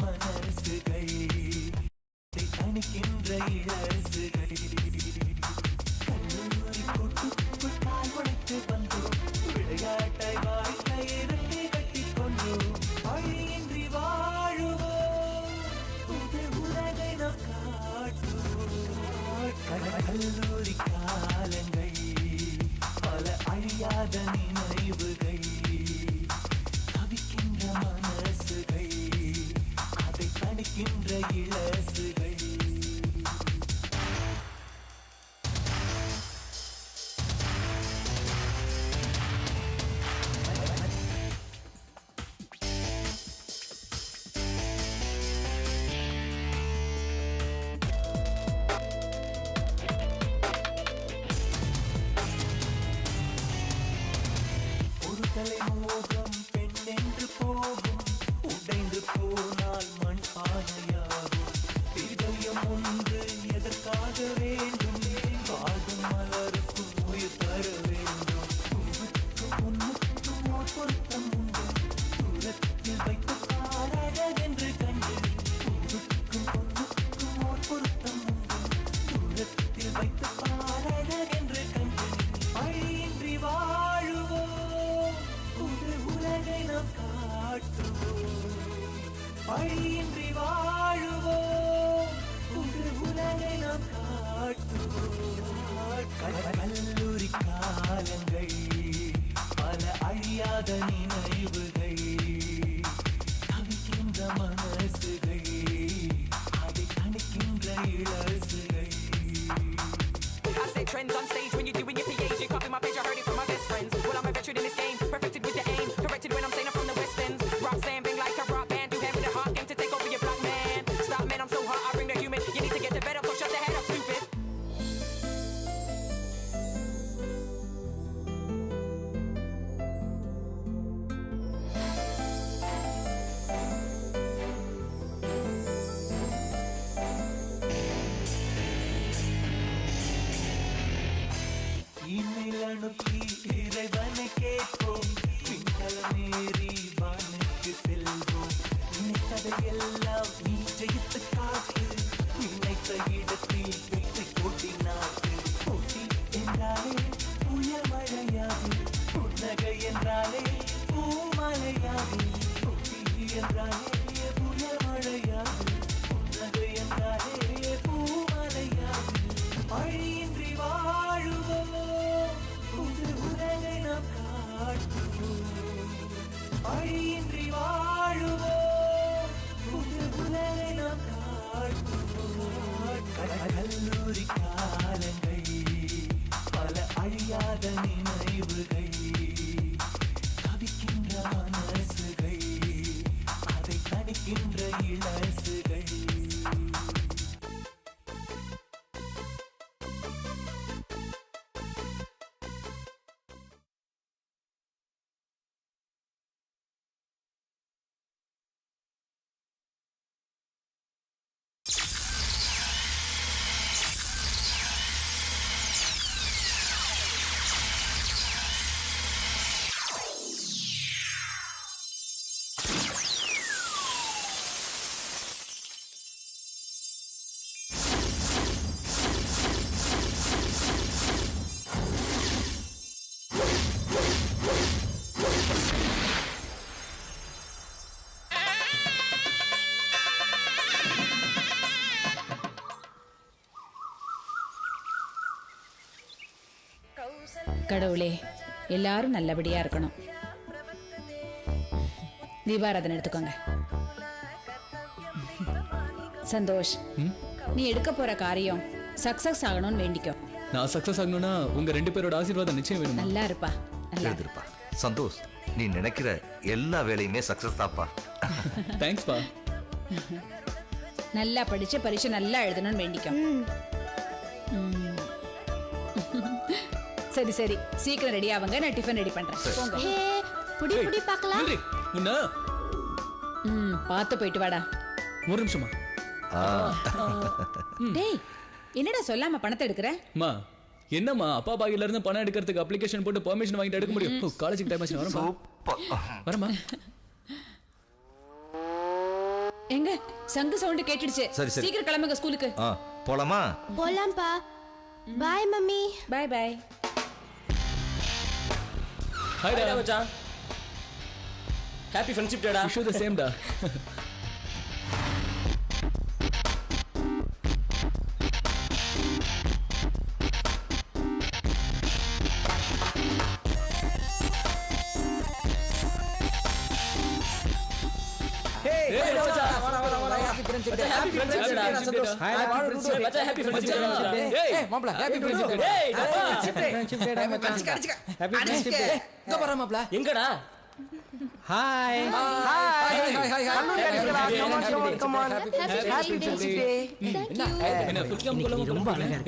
மனசுகள் தணிக்கின்ற இளசுகள் கல்லூரி கூட்டுக்குள் கால் உடைத்து வந்தோம் விளையாட்டாய் வாழ்க்கை இரட்டை கட்டி கொண்டோம் வழியின்றி வாழுவோம் புது உலகை நாம் காட்டுவோம் கல்லூரி காலங்கள் பல அழியாத நினைவுகள் தவிக்கின்ற மனசுகள் அதை தணிக்கின்ற இளசுகள் மோகம் பெண்ணென்று போகும் உடைந்து போனால் மண் பானையாகும் இதயம் ஒன்று எதற்காக வேண்டும் பாடும் மலருக்கும் உயிர் தர வேண்டும் உன்னுக்கும் ஓர் பொருத்தம் உண்டு தூரத்தில் வைத்து பாரழகென்று கண்டு பொன்னுக்கும் ஓர் பொருத்தம் உண்டு தூரத்தில் வைத்து பாரழகென்று கண்டு வழியின்றி வாழுவோம் புது உலகை நாம் காட்டுவோம் வழியின்றி வாழுவோம் புது உலகை நாம் காட்டுவோம் கல்லூரி காலங்கள் பல அழியாத நினைவுகள் தவிக்கின்ற மனசுகள் அதை தணிக்கின்ற இளசுகள் I say trends on stage when you're doing your PAs. You copy my page, I heard it from my best friends. Well, I'm a veteran in this game, perfected with the aim, corrected when I'm saying I'm from the West Ends. Rock sand, bang like a rock band, do hand with a hot game to take over your block, man. Stop, man, I'm so hot, I bring the human. You need to get the bed up, so shut the head up, stupid. இனில் அனுப்பி இறைவனை கேட்போம் விண்கலமேறி வானுக்கு செல்வோம் நினைத்ததையெல்லாம் நீ ஜெயித்து காட்டு நினைத்த இடத்தில் வெற்றி போட்டி நாட்டு போட்டி என்றாலே புயல் மழையாது புன்னகை என்றாலே பூமலையாது போட்டி என்றாலே புயல் மழையாது புன்னகை என்றாலே பூமலையாது வழியின்றி வாழுவோம் புது உலகை நாம் காட்டுவோம் வழியின்றி வாழுவோம் புது உலகை நாம் காட்டுவோம் கல்லூரி காலங்கள் பல அழியாத நினைவுகள் தவிக்கின்ற மனசுகள் அதை தணிக்கின்ற இளசுகள் கடவுளே எல்லாரும் நல்லபடியா இருக்கணும். தீபாராதனை எடுத்துக்கோங்க. சந்தோஷ், நீ எடுக்க போற காரியம் சக்சஸ் ஆகணும்னு வேண்டிக்கோ. நான் சக்சஸ் ஆகணும்னா உங்க ரெண்டு பேரோட ஆசீர்வாதம் நிச்சயம் வேணும். நல்லா இருப்பா, நல்லா இருப்பா. சந்தோஷ், நீ நினைக்கிற எல்லா வேலையுமே சக்சஸ் தாப்பா. தேங்க்ஸ் பா. நல்லா படிச்சு பரீட்சை நல்லா எழுதணும்னு வேண்டிக்கோ. சரி சரி, சீக்கிரம் ரெடி ஆவங்க, நான் டிஃபன் ரெடி பண்றேன். போங்க. புடி புடி பார்க்கலாம். முன்னா பாத்து போயிட்டு வாடா. ஒரு நிமிஷமா. டேய், என்னடா சொல்லாம பணத்தை எடுக்கற? அம்மா, என்னம்மா அப்பா பாகில இருந்து பணம் எடுக்கிறதுக்கு அப்ளிகேஷன் போட்டு பெர்மிஷன் வாங்கிட்டு எடுக்க முடியும்? காலேஜுக்கு டைம் ஆச்சு. வரமா? சூப்பர். வரமா? எங்க சங்கு சவுண்ட் கேட்டுடுச்சு. சரி, சரி. சீக்கிரம் கிளம்புங்க ஸ்கூலுக்கு. போலாமா? போலாம்ப்பா. Bye mummy. Bye bye. Hi டா மச்சான். ஹேப்பி ஃப்ரெண்ட்ஷிப் டேடா. விஷ் யூ தி சேம் டா. எங்கடா? ஹாய்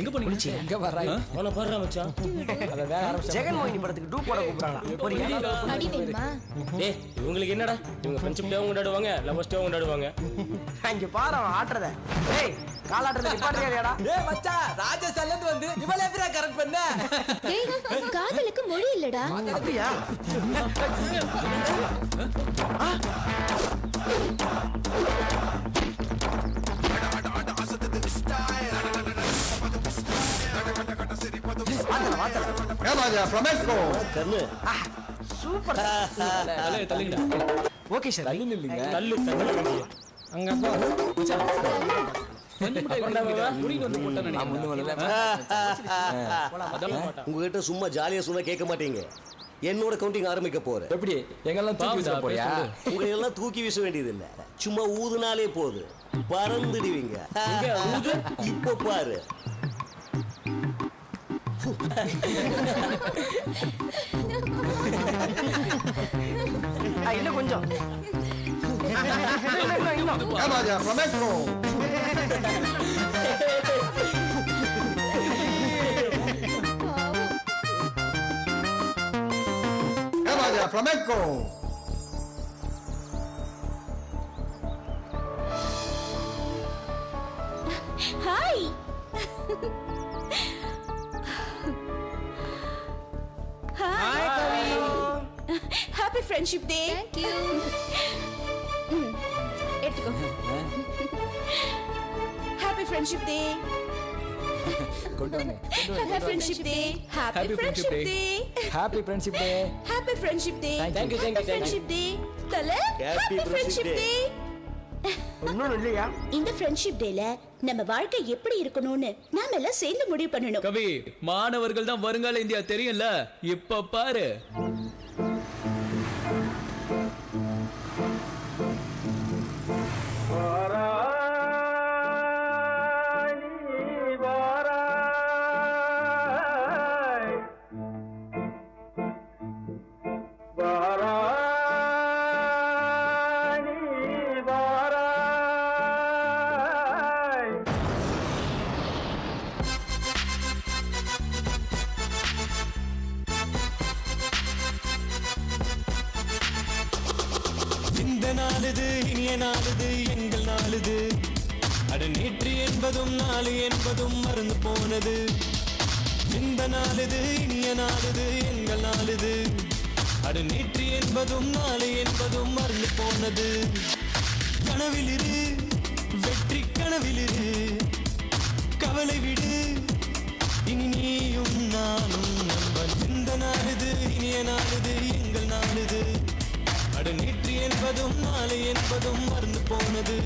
எங்க போனீங்க? எங்க வர்றாய்? அவன பாருடா மச்சான். ஜெகன்மோகினி படத்துக்கு டூ போட கூப்பிடுறாங்க. அடி வேணுமா? டேய் இவங்களுக்கு என்னடா? இவங்க ஃப்ரெண்ட்ஷிப் டேவும் கொண்டாடுவாங்க, லவ்வர்ஸ் டேவும் கொண்டாடுவாங்க. இங்க பாரு ஆட்றத. டேய் காலாட்றத நிப்பாட்றியாடா? டேய் மச்சான், ராஜஸ்தான்ல இருந்து வந்து இவள எப்படிடா கரெக்ட் பண்ண? டேய் காதலுக்கு மொழி இல்லடா. அப்படியா? சூப்பர். தலைய தள்ளுங்கடா. Okay sir. தள்ளு தள்ளு. அங்க போ. கொஞ்சம் முட்டை கொண்டாவா? புடிங்க வந்து போட்டா நினைக்கிறேன். உங்ககிட்ட சும்மா ஜாலியா சொன்னா கேட்க மாட்டீங்க. என்னோட கவுண்டிங் ஆரம்பிக்க போறேன். எப்படி எங்கெல்லாம் தூக்கி வீச போறியா? உங்களை எல்லாம் தூக்கி வீச வேண்டியது இல்ல, சும்மா ஊதுனாலே போது, பறந்துடுவீங்க. இப்ப பாரு. இன்னும் கொஞ்சம். Flamenco. Hi. Hi Kavi. Happy Friendship Day. Thank you. எடுத்துக்கோ. Happy Friendship Day. கொண்டு வாங்க. Happy Friendship Day. Happy Friendship Day. Happy Friendship Day. Happy Friendship Day. Thank you. Happy Friendship Day. தல. Happy Friendship Day. ஒண்ணும் இல்லையா? இந்த friendship டேல நம்ம வாழ்க்கை எப்படி இருக்கணும்னு நாம எல்லாம் சேர்ந்து முடிவு பண்ணணும். கவி, மாணவர்கள் தான் வருங்கால இந்தியா தெரியும்ல, இப்ப பாரு. இந்த நாளுது இனிய நாளுது எங்கள் நாளுது, அட நேற்று என்பதும் நாளு என்பதும் மறந்து போனது. இந்த நாளுது இனிய நாளுது எங்கள் நாளுது, அட நேற்று என்பதும் நாளு என்பதும் மறந்து போனது. கனவிலிரு வெற்றி கனவிலிரு, கவலை விடு இனி நீயும் நானும் நண்பன். இந்த நாளுது இனிய நாளுது எங்கள் நாளுது, அட நேற்று என்பதும் நாளை என்பதும் மறந்து போனது.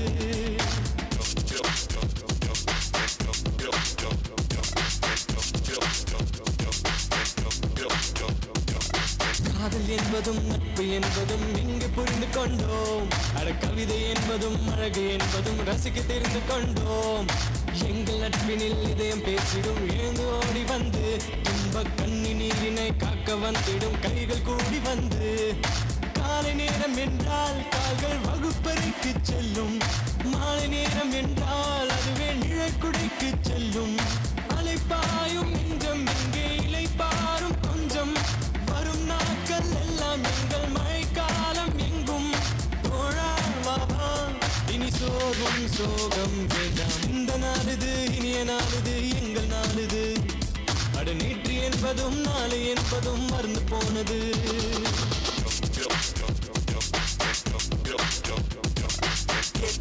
காதல் என்பதும் நட்பு என்பதும் இங்கு புரிந்து கொண்டோம். அட கவிதை என்பதும் அழகு என்பதும் ரசிக்க தெரிந்து கொண்டோம். எங்கள் நட்பினில் இதயம் பேசிடும், எழுந்து ஓடி வந்து துன்ப கண்ணி நீரினை காக்க வந்திடும் கைகள் கூடி வந்து. காலை நேரம் என்றால் கால்கள் வகுப்பறைக்கு செல்லும், மாலை நேரம் என்றால் அதுவே நிழற்குடைக்கு செல்லும். அலைப்பாயும் நெஞ்சம் எங்கே இலைப்பாரும் கொஞ்சம், வரும் நாட்கள் எல்லாம் எங்கள் மழைக்காலம் எங்கும். தோழாவா இனி சோகம் சோகம் வேண்டாம். இந்த நாளுது இனிய நாளுது எங்கள் நாளுது, அட நேற்று என்பதும் நாளை என்பதும் மறந்து போனது. எல்லாம்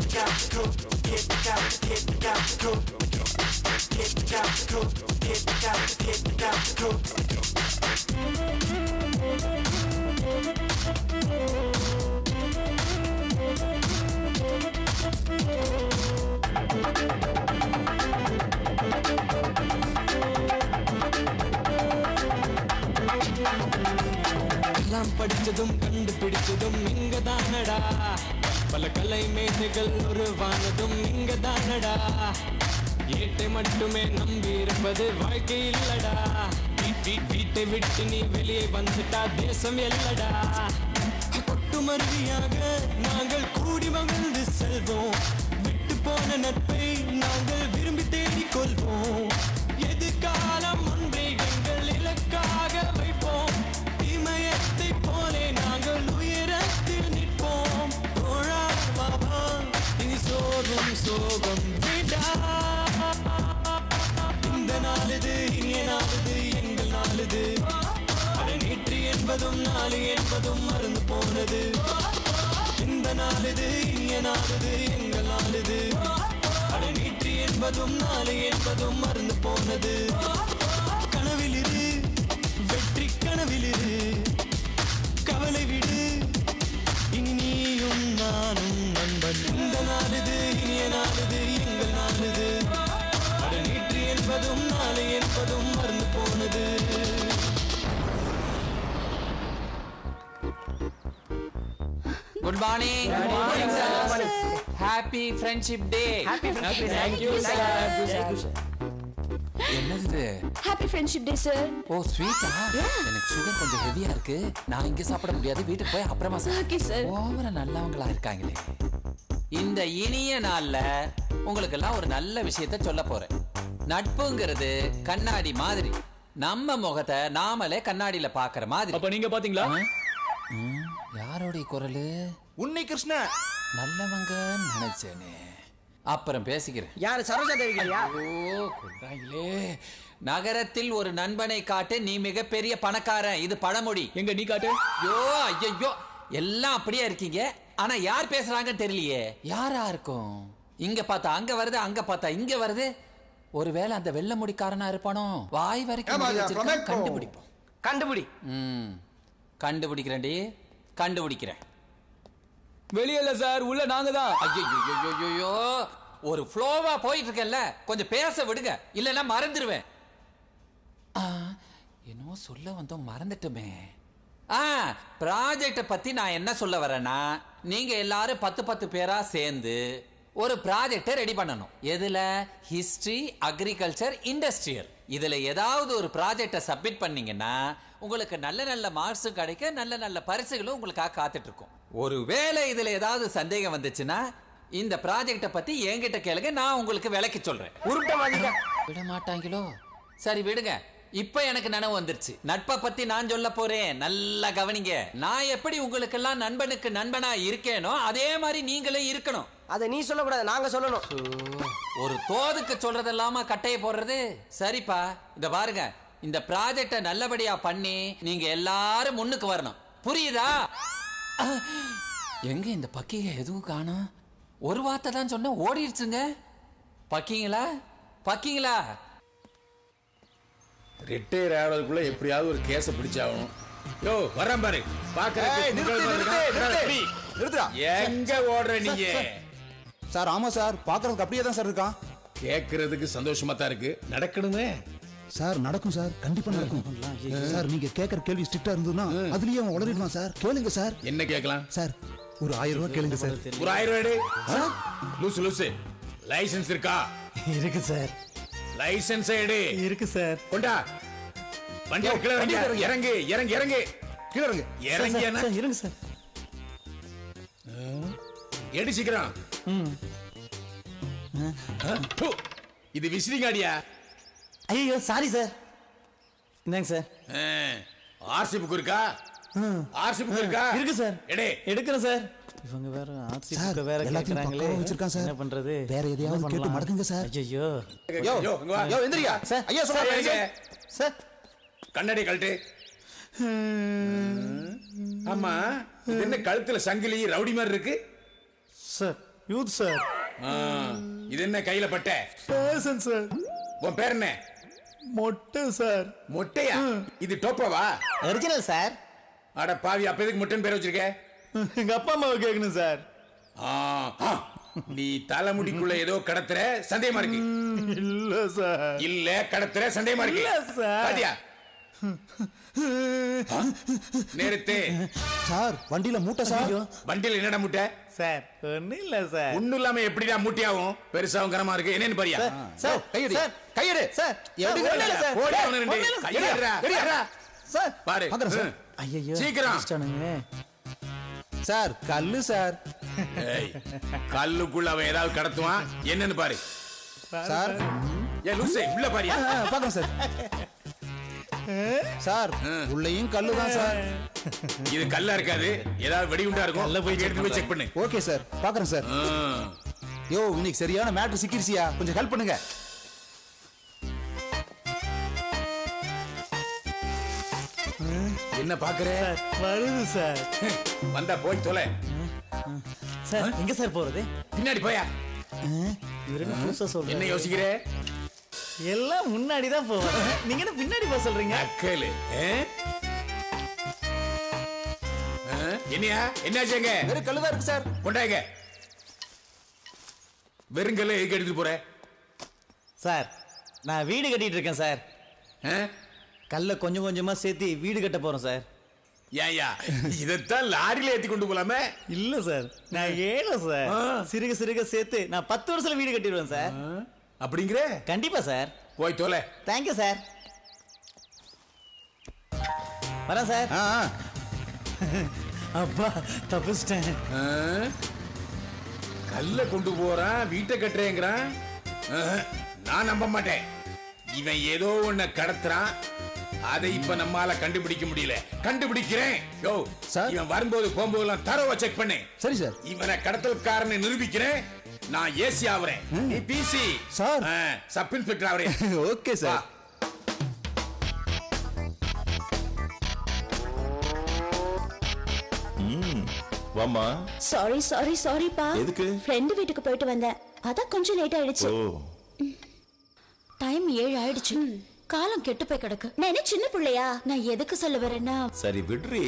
படிச்சதும் கண்டுபிடிச்சதும் இங்க தானடா, பல கலை மேதைகள் உருவானதும் இங்க தானடா. ஏட்டை மட்டுமே நம்பி இருப்பது வாழ்க்கை இல்லடா, வீட்டை விட்டு நீ வெளியே வந்துட்டா தேசம் எல்லடா. கொட்டுமருவியாக நாங்கள் கூடி மகிழ்ந்து செல்வோம், விட்டு போன நட்பை நாங்கள் விரும்பி தேடிக் கொள்வோம். எதிர்காலம் ஒன்றை எங்கள் இலக்காக வைப்போம், இமயத்தை போலே நாங்கள் உயரத்தில் நிற்போம். தோழா பாபா இனி சோகம் சோகம் விடா, இந்த நாளிது இனிய நாளிது எங்கள் நாளிது. அது நேற்று என்பதும் நாளை என்பதும் மறந்து போனது. இந்த நாளிது இனிய நாளிது எங்கள் நாளிது. அது நேற்று என்பதும் நாளை என்பதும் மறந்து போனது. கனவிலிரு வெற்றி கனவிலிரு, கவலை விடு இனி நீயும் நானும் நண்பன். இந்த நாளிது இனிய நாளிது எங்கள் நாளிது. அது நேற்று என்பதும் நாளை என்பதும் மறந்து போனது. Good morning. Happy friendship day. Thank you, sir. என்னது? Happy friendship day sir. Oh ஸ்வீட்டா? எனக்கு சுகர் கொஞ்சம் ஹெவியா இருக்கு, நான் இங்க சாப்பிட முடியாது, வீட்டுக்கு போய் அப்புறமா ஓகே சார். ஓவரா நல்லவங்களா இருக்காங்களே. இந்த இனிய நாள்ல உங்களுக்கு எல்லாம் ஒரு நல்ல விஷயத்த சொல்ல போறேன். நட்புங்கிறது கண்ணாடி மாதிரி, நம்ம முகத்தை நாமளே கண்ணாடியில பாக்குற மாதிரி. அப்ப நீங்க பாத்தீங்களா? யாரோடைய குரலு? உன்னி கிருஷ்ண. நல்லவங்க நினைச்சேனே, அப்புறம் பேசிக்கிறேன். யாரு சரோஜா தேவியா? ஓ கொண்டாங்களே. நகரத்தில் ஒரு நண்பனை காட்டு, நீ மிகப்பெரிய பணக்காரன், இது பழமொழி. எங்க நீ காட்டு. ஐயோ ஐயோ, எல்லாம் அப்படியே இருக்கீங்க, ஆனா யார் பேசுறாங்கன்னு தெரியலையே. யாரா இருக்கும்? இங்க பார்த்தா அங்க வருது, அங்க பார்த்தா இங்க வருது. ஒருவேளை அந்த வெள்ள முடிக்காரனா இருப்பானோ? வாய் வரைக்கும் முடி வச்சிருக்கான். கண்டுபிடிப்போம். கண்டுபிடி. கண்டுபிடிக்கிறேன்டி, கண்டுபிடிக்கிறேன். வெளியில சார், உள்ள நாங்க தான். ஐயோ, ஒரு ஃப்ளோவா போயிட்டு இருக்கேன்ல, கொஞ்சம் பேச விடுங்க, இல்லைன்னா மறந்துடுவேன். என்னோ சொல்ல வந்தோம், மறந்துட்டுமே. ப்ராஜெக்ட பத்தி நான் என்ன சொல்ல வரேன்னா, நீங்க எல்லாரும் 10 பேரா சேர்ந்து ஒரு ப்ராஜெக்டை ரெடி பண்ணணும். எதுல? History, agriculture, industrial. இதுல ஏதாவது ஒரு ப்ராஜெக்டை சப்மிட் பண்ணீங்கன்னா உங்களுக்கு நல்ல நல்ல மார்க்ஸும் கிடைக்க, நல்ல நல்ல பரிசுகளும் உங்களுக்காக காத்துட்டு இருக்கும். ஒருவேளை இதுல ஏதாவது சந்தேகம் வந்துச்சுன்னா இந்த ப்ராஜெக்டை பத்தி என்கிட்ட கேளுங்க, நான் உங்களுக்கு விளக்கி சொல்றேன். விட மாட்டாங்களோ? சரி விடுங்க. இப்ப எனக்கு நினைவு வந்துருச்சு. நட்பை பத்தி நான் சொல்ல போறேன், நல்லா கவனிங்க. நான் எப்படி உங்களுக்கெல்லாம் நண்பனுக்கு நண்பனா இருக்கேனோ அதே மாதிரி நீங்களே இருக்கணும். அதை நீ சொல்லக்கூடாது, நாங்க சொல்லணும். ஒரு தோதுக்கு சொல்றதெல்லாம கட்டைய போடுறது. சரிப்பா, இந்த பாருங்க, இந்த ப்ராஜெக்டை நல்லபடியா பண்ணி நீங்க எல்லாரும் முன்னுக்கு வரணும், புரியுதா? எங்க இந்த பக்கிங்க எதுவும் காணோம்? ஒரு வார்த்தை தான் சொன்ன, ஓடிடுச்சுங்க. பக்கிங்களா? பக்கிங்களா? ரிட்டையர் ஆகிறதுக்குள்ள எப்படியாவது ஒரு கேஸ பிடிச்சாகணும். யோ வரேன் பாரு. எங்க ஓடுற நீங்க? சார் ஆமா சார், பாக்குறதுக்கு அப்படியே தான் சார் இருக்கான். கேட்கறதுக்கு சந்தோஷமா தான் இருக்கு, நடக்கணுமே சார். நடக்கும் சார், கண்டிப்பா நடக்கும் சார். நீங்க கேட்கற கேள்வி ஸ்ட்ரிக்டா இருந்ததுன்னா அதுலயே அவன் உளறிடுவான் சார். கேளுங்க சார். என்ன கேட்கலாம் சார்? ஒரு 1000 ரூபாய் கேளுங்க சார். ஒரு 1000 ரூபாய்? லூசு லூசு. லைசென்ஸ் இருக்கா? இருக்கு சார். லைசென்ஸ் எடு. இருக்கு சார். கொண்டா. வண்டி கீழ இறங்கு. இறங்கு இறங்கு இறங்கு. கீழ இறங்கு. இறங்கியானா? இருங்க சார். எடு சீக்கிரம். இது விசிறிங் அடியா? ஐயோ சாரி சார். இந்தாங்க சார். ஆர்சி புக் இருக்கா? ஆர்சி புக் இருக்கா? இருக்கு சார். எடு. எடுக்கிறேன் சார். இவங்க வேற ஆர்சி புக் வேற கேக்குறாங்களே, வச்சிருக்கான் சார். என்ன பண்றது? வேற எதையாவது கேட்டு மடக்குங்க சார். ஐயோ யோ இங்க வா. யோ எந்திரியா சார். ஐயா சொல்றீங்க சார். கண்ணாடி கழட்டு. ஆமா, இது என்ன கழுத்துல சங்கிலி ரவுடி மாதிரி இருக்கு சார்? Youth sir. இது என்ன கையில பட்ட? பேசன் சார். உன் பேர் என்ன? மொட்டை சார். மொட்டையா? இது டோப்பாவா? Original sir. அட பாவி, அப்ப எதுக்கு மொட்டன் பேர் வச்சிருக்க? எங்க அப்பா அம்மாவை கேட்கணும் சார். நீ தலைமுடிக்குள்ள ஏதோ கடத்துற சந்தேகமா இருக்கு. இல்ல சார். இல்ல கடத்துற சந்தேகமா இருக்கு. இல்ல சார். பாத்தியா? நேரத்தே சார் வண்டியில மூட்டை சார். வண்டியில என்னடா மூட்டை? சார் ஒண்ணு இல்ல சார். ஒண்ணும் இல்லாம எப்படிடா மூட்டையாகும்? பெருசாவும் கனமா இருக்கு. என்னன்னு பாரியா? சார் கையெடு சார். கையெடு சார். எடுங்க சார். போடா அவன ரெண்டு. கையெடுடா. சார் பாரு. சார். ஐயோ சீக்கிரம். சார் கல்லு சார். ஏய், கல்லுக்குள்ள அவன் ஏதாவது கடத்துவான். என்னன்னு பாரு. சார் ஏ லூசே, உள்ள பாரியா? பாக்கலாம் சார். சார் உள்ளேயும் கல்லு தான் சார். இது கல்லா இருக்காது, ஏதாவது வெடிகுண்டா இருக்கும். கல்ல போய் எடுத்து போய் செக் பண்ணு. ஓகே சார், பாக்குறேன் சார். யோ இன்னைக்கு சரியான மேட்டர் சிக்கிருச்சியா, கொஞ்சம் ஹெல்ப் பண்ணுங்க. என்ன பாக்குற? வருது சார். வந்தா போய் தொலை. சார் எங்க சார் போறது? பின்னாடி போயா. இவரு என்ன புதுசா சொல்றீங்க? என்ன யோசிக்கிற? எல்லாம் முன்னாடி தான் போவாங்க, நீங்க என்ன பின்னாடி போக சொல்றீங்க? அக்கேலு. என்னையா என்னாச்சுங்க? வெறும் கல்லு தான் இருக்கு சார். கொண்டாங்க. வெறுங்கல்ல எதுக்கு எடுத்துட்டு போற? சார் நான் வீடு கட்டிட்டு இருக்கேன் சார். கல்ல கொஞ்சம் கொஞ்சமா சேர்த்து வீடு கட்ட போறோம் சார். ஏயா இதத்தான் லாரியில ஏத்தி கொண்டு போலாமே? இல்ல சார், நான் ஏழை சார். சிறுக சிறுக சேர்த்து நான் 10 வருஷத்துல வீடு கட்டிடுவேன் சார். அப்படிங்கிற? கண்டிப்பா சார். போய் தோலை. Thank you sir. வரேன் சார். அப்பா தப்பிச்சிட்டேன். கல்ல கொண்டு போறான், வீட்டை கட்டுறேங்கிறான். நான் நம்ப மாட்டேன். இவன் ஏதோ ஒண்ண கடத்துறான். அதை இப்ப நம்மால கண்டுபிடிக்க முடியல. கண்டுபிடிக்கிறேன். யோ சார், இவன் வரும்போது போகும்போதெல்லாம் தரவா செக் பண்ணு. சரி சார். இவனை கடத்தல்காரனை நிரூபிக்கிறேன். நான் ஏசி ஆவறேன், நீ பிசி சார். சப் இன்ஸ்பெக்டர் ஆவறேன். Okay sir. வாமா. சாரி சாரி சாரி பா. எதுக்கு? ஃப்ரெண்ட் வீட்டுக்கு போயிட்டு வந்தேன், அதான் கொஞ்சம் லேட் ஆயிடுச்சு. டைம் 7 ஆயிடுச்சு. காலம் கெட்டு போய் கிடக்கு. நான் என்ன சின்ன பிள்ளையா? நான் எதுக்கு சொல்ல வரேன்னா, சரி விடுறி,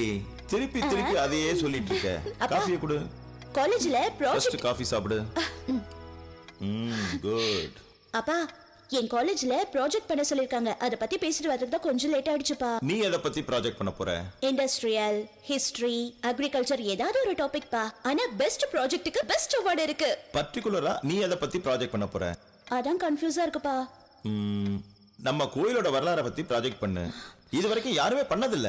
திருப்பி திருப்பி அதையே சொல்லிட்டு இருக்க. காஃபியை கொடு. காலேஜ்ல ப்ராஜெக்ட். ஃபர்ஸ்ட் காஃபி சாப்பிடு. குட். அப்பா என் காலேஜ்ல ப்ராஜெக்ட் பண்ண சொல்லிருக்காங்க, அத பத்தி பேசிட்டு வரதுக்கு தான் கொஞ்சம் லேட் ஆயிடுச்சுப்பா. நீ எதை பத்தி ப்ராஜெக்ட் பண்ண போற? இண்டஸ்ட்ரியல், ஹிஸ்டரி, அக்ரிகல்ச்சர், ஏதாவது ஒரு டாபிக் பா. ஆனா பெஸ்ட் ப்ராஜெக்ட்டுக்கு பெஸ்ட் அவார்ட் இருக்கு. பர்టిక్యులரா நீ எதை பத்தி ப்ராஜெக்ட் பண்ண போற? அதான் கன்ஃபியூஸா இருக்குப்பா. நம்ம கோயிலோட வரலாறை பத்தி ப்ராஜெக்ட் பண்ணு. இது வரைக்கும் யாருமே பண்ணதில்ல.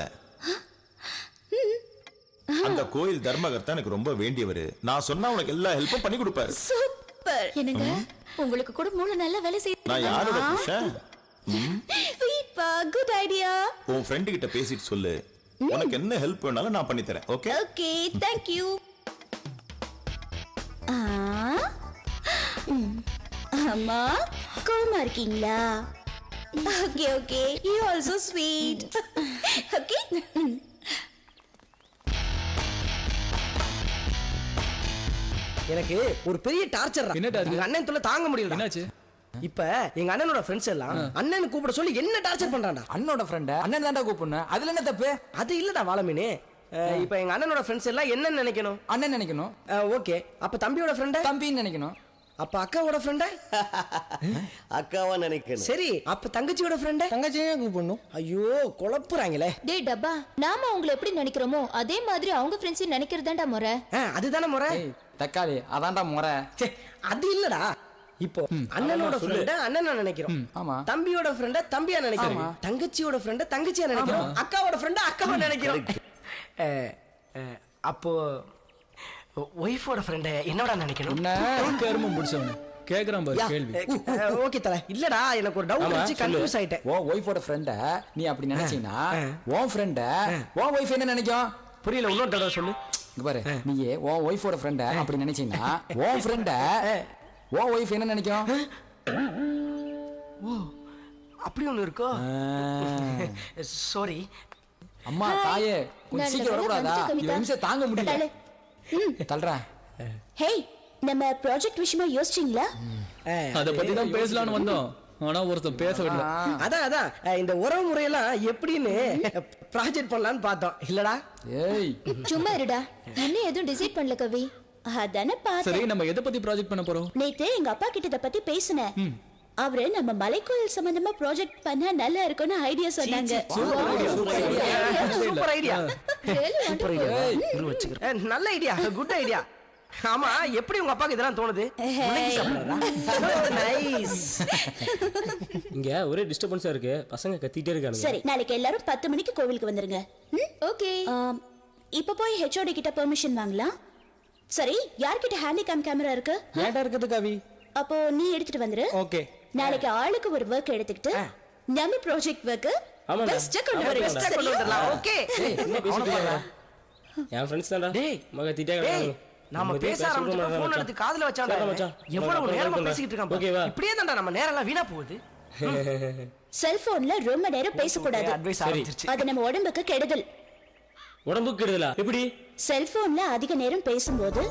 அந்த கோயில் தர்மகர்த்தா எனக்கு ரொம்ப வேண்டியவர். நான் சொன்னா உனக்கு எல்லா ஹெல்ப்பும் பண்ணி கொடுப்பாரு. சூப்பர். என்னங்க உங்களுக்கு கூட மூளை நல்ல வேலை செய்யுது. நான் யாரோட புருஷன்? வீட்பா, குட் ஐடியா. உன் ஃப்ரெண்ட் கிட்ட பேசிட்டு சொல்லு, உனக்கு என்ன ஹெல்ப் வேணாலும் நான் பண்ணி தரேன். ஓகே? Okay, thank you. அம்மா கோமா இருக்கீங்களா? Okay okay, you also sweet. Okay. எனக்கு ஒரு பெரிய டார்ச்சர். எங்க அண்ணன் தொல்லை தாங்க முடியல. என்னாச்சு? இப்ப எங்க அண்ணனோட ஃப்ரெண்ட்ஸ் எல்லாம் அண்ணன் கூப்பிட சொல்லி என்ன டார்ச்சர் பண்றான்டா. அண்ணனோட ஃப்ரெண்ட் அண்ணன் தான்டா கூப்பிடணும், அதுல என்ன தப்பு? அது இல்லடா வாழமீனே. இப்ப எங்க அண்ணனோட ஃப்ரெண்ட்ஸ் எல்லாம் என்ன நினைக்கணும்? அண்ணன் நினைக்கணும். ஓகே, அப்ப தம்பியோட ஃப்ரெண்ட் தம்பின்னு நினைக்கணும். அப்ப அக்காவோட ஃப்ரெண்ட் அக்காவா நினைக்கணும். சரி, அப்ப தங்கச்சியோட ஃப்ரெண்ட் தங்கச்சியே கூப்பிடணும். ஐயோ குழப்புறாங்களே. டேய் டப்பா, நாம அவங்கள எப்படி நினைக்கிறோமோ அதே மாதிரி அவங்க ஃப்ரெண்ட்ஸ் நினைக்கிறதாண்டா முறை. அதுதானே முறை. தக்காளி அதான்டா முறை. அது இல்லடா. இப்போ அண்ணனோட ஃப்ரெண்ட அண்ணனா நினைக்கிறோம். ஆமா. தம்பியோட ஃப்ரெண்ட தம்பியா நினைக்கிறோம். தங்கச்சியோட ஃப்ரெண்ட தங்கச்சியா நினைக்கிறோம். அக்காவோட ஃப்ரெண்ட அக்காவா நினைக்கிறோம். அப்போ ஒய்ஃபோட ஃப்ரெண்ட என்னடா நினைக்கணும்? கர்மம் முடிச்சவனே கேக்குறான் பாரு கேள்வி. ஓகே தல. இல்லடா எனக்கு ஒரு டவுட் வந்துச்சு, கன்ஃபியூஸ் ஆயிட்டேன். ஓ ஒய்ஃபோட ஃப்ரெண்ட நீ அப்படி நினைச்சீனா உன் ஃப்ரெண்ட உன் ஒய்ஃப் என்ன நினைக்கும்? புரியல, இன்னொரு தடவை சொல்லு. இங்க பாரு, நீயே உன் ஒய்ஃபோட ஃப்ரெண்ட அப்படி நினைச்சீனா உன் ஃப்ரெண்ட உன் ஒய்ஃப் என்ன நினைக்கும்? ஓ அப்படி ஒண்ணு இருக்கோ? சாரி அம்மா தாயே, கொஞ்சம் சீக்கிரம் வரக்கூடாதா? இந்த நிமிஷம் தாங்க முடியல. தல்றா. ஹேய், நம்ம ப்ராஜெக்ட் விஷயமா யோசிச்சீங்களா? அத பத்தி தான் பேசலாம்னு வந்தோம். ஆனா ஒருத்தன் பேச விடல. அதான் இந்த உறவு முறையெல்லாம் எப்படின்னு ப்ராஜெக்ட் பண்ணலாம்னு பார்த்தோம் இல்லடா. ஏய் சும்மா இருடா. இன்னும் எதுவும் டிசைட் பண்ணல கவி. அதானே சரி, பார்த்தேன். நம்ம எதை பத்தி ப்ராஜெக்ட் பண்ண போறோம்? நேத்து எங்க அப்பா கிட்ட இத பத்தி பேசினேன். அவரு நம்ம மலைக்கோயில் சம்பந்தமா ப்ராஜெக்ட் பண்ணா நல்லா இருக்கும்னு ஐடியா சொன்னாங்க. Super idea. நல்ல ஐடியா, குட் ஐடியா. ஆமா, எப்படி உங்க அப்பாக்கு இதெல்லாம் தோணுது? நைஸ். இங்க ஒரே டிஸ்டர்பன்ஸா இருக்கு, பசங்க கத்திட்டே இருக்காங்க. சரி, நாளைக்கு எல்லாரும் 10 மணிக்கு கோவிலுக்கு வந்துருங்க. ஓகே. இப்ப போய் ஹெச்ஓடி கிட்ட பெர்மிஷன் வாங்கலாம். சரி, யார்கிட்ட ஹேண்டிகேம் கேமரா இருக்கு? ஏன்டா இருக்குது கவி? அப்போ நீ எடுத்துட்டு வந்துரு. ஓகே. நாளைக்கு ஆளுக்கு ஒரு வர்க் எடுத்துக்கிட்டு நம்ம ப்ராஜெக்ட் வர்க் பெஸ்டா கொண்டு வரலாம். ஓகே. என்ன பேசிட்டு இருக்க? என் ஃப்ரெண்ட்ஸ் தான்டா. டேய் மக கத்திட்டே இருக்காங்க. நாம பேச ஆரம்பிச்சா போன் எடுத்து காதுல வச்சான்டா. எவ்வளவு நேரமா பேசிட்டு இருக்கான். ஓகேவா? இப்படியே தான்டா நம்ம நேரம் எல்லாம் வீணா போகுது. செல்போன்ல ரொம்ப நேரம் பேச கூடாது. அட்வைஸ் ஆரம்பிச்சிருச்சு. அது நம்ம உடம்புக்கு கெடுதல். உடம்புக்கு கெடுதலா? எப்படி? செல்போன்ல அதிக நேரம் பேசும்போது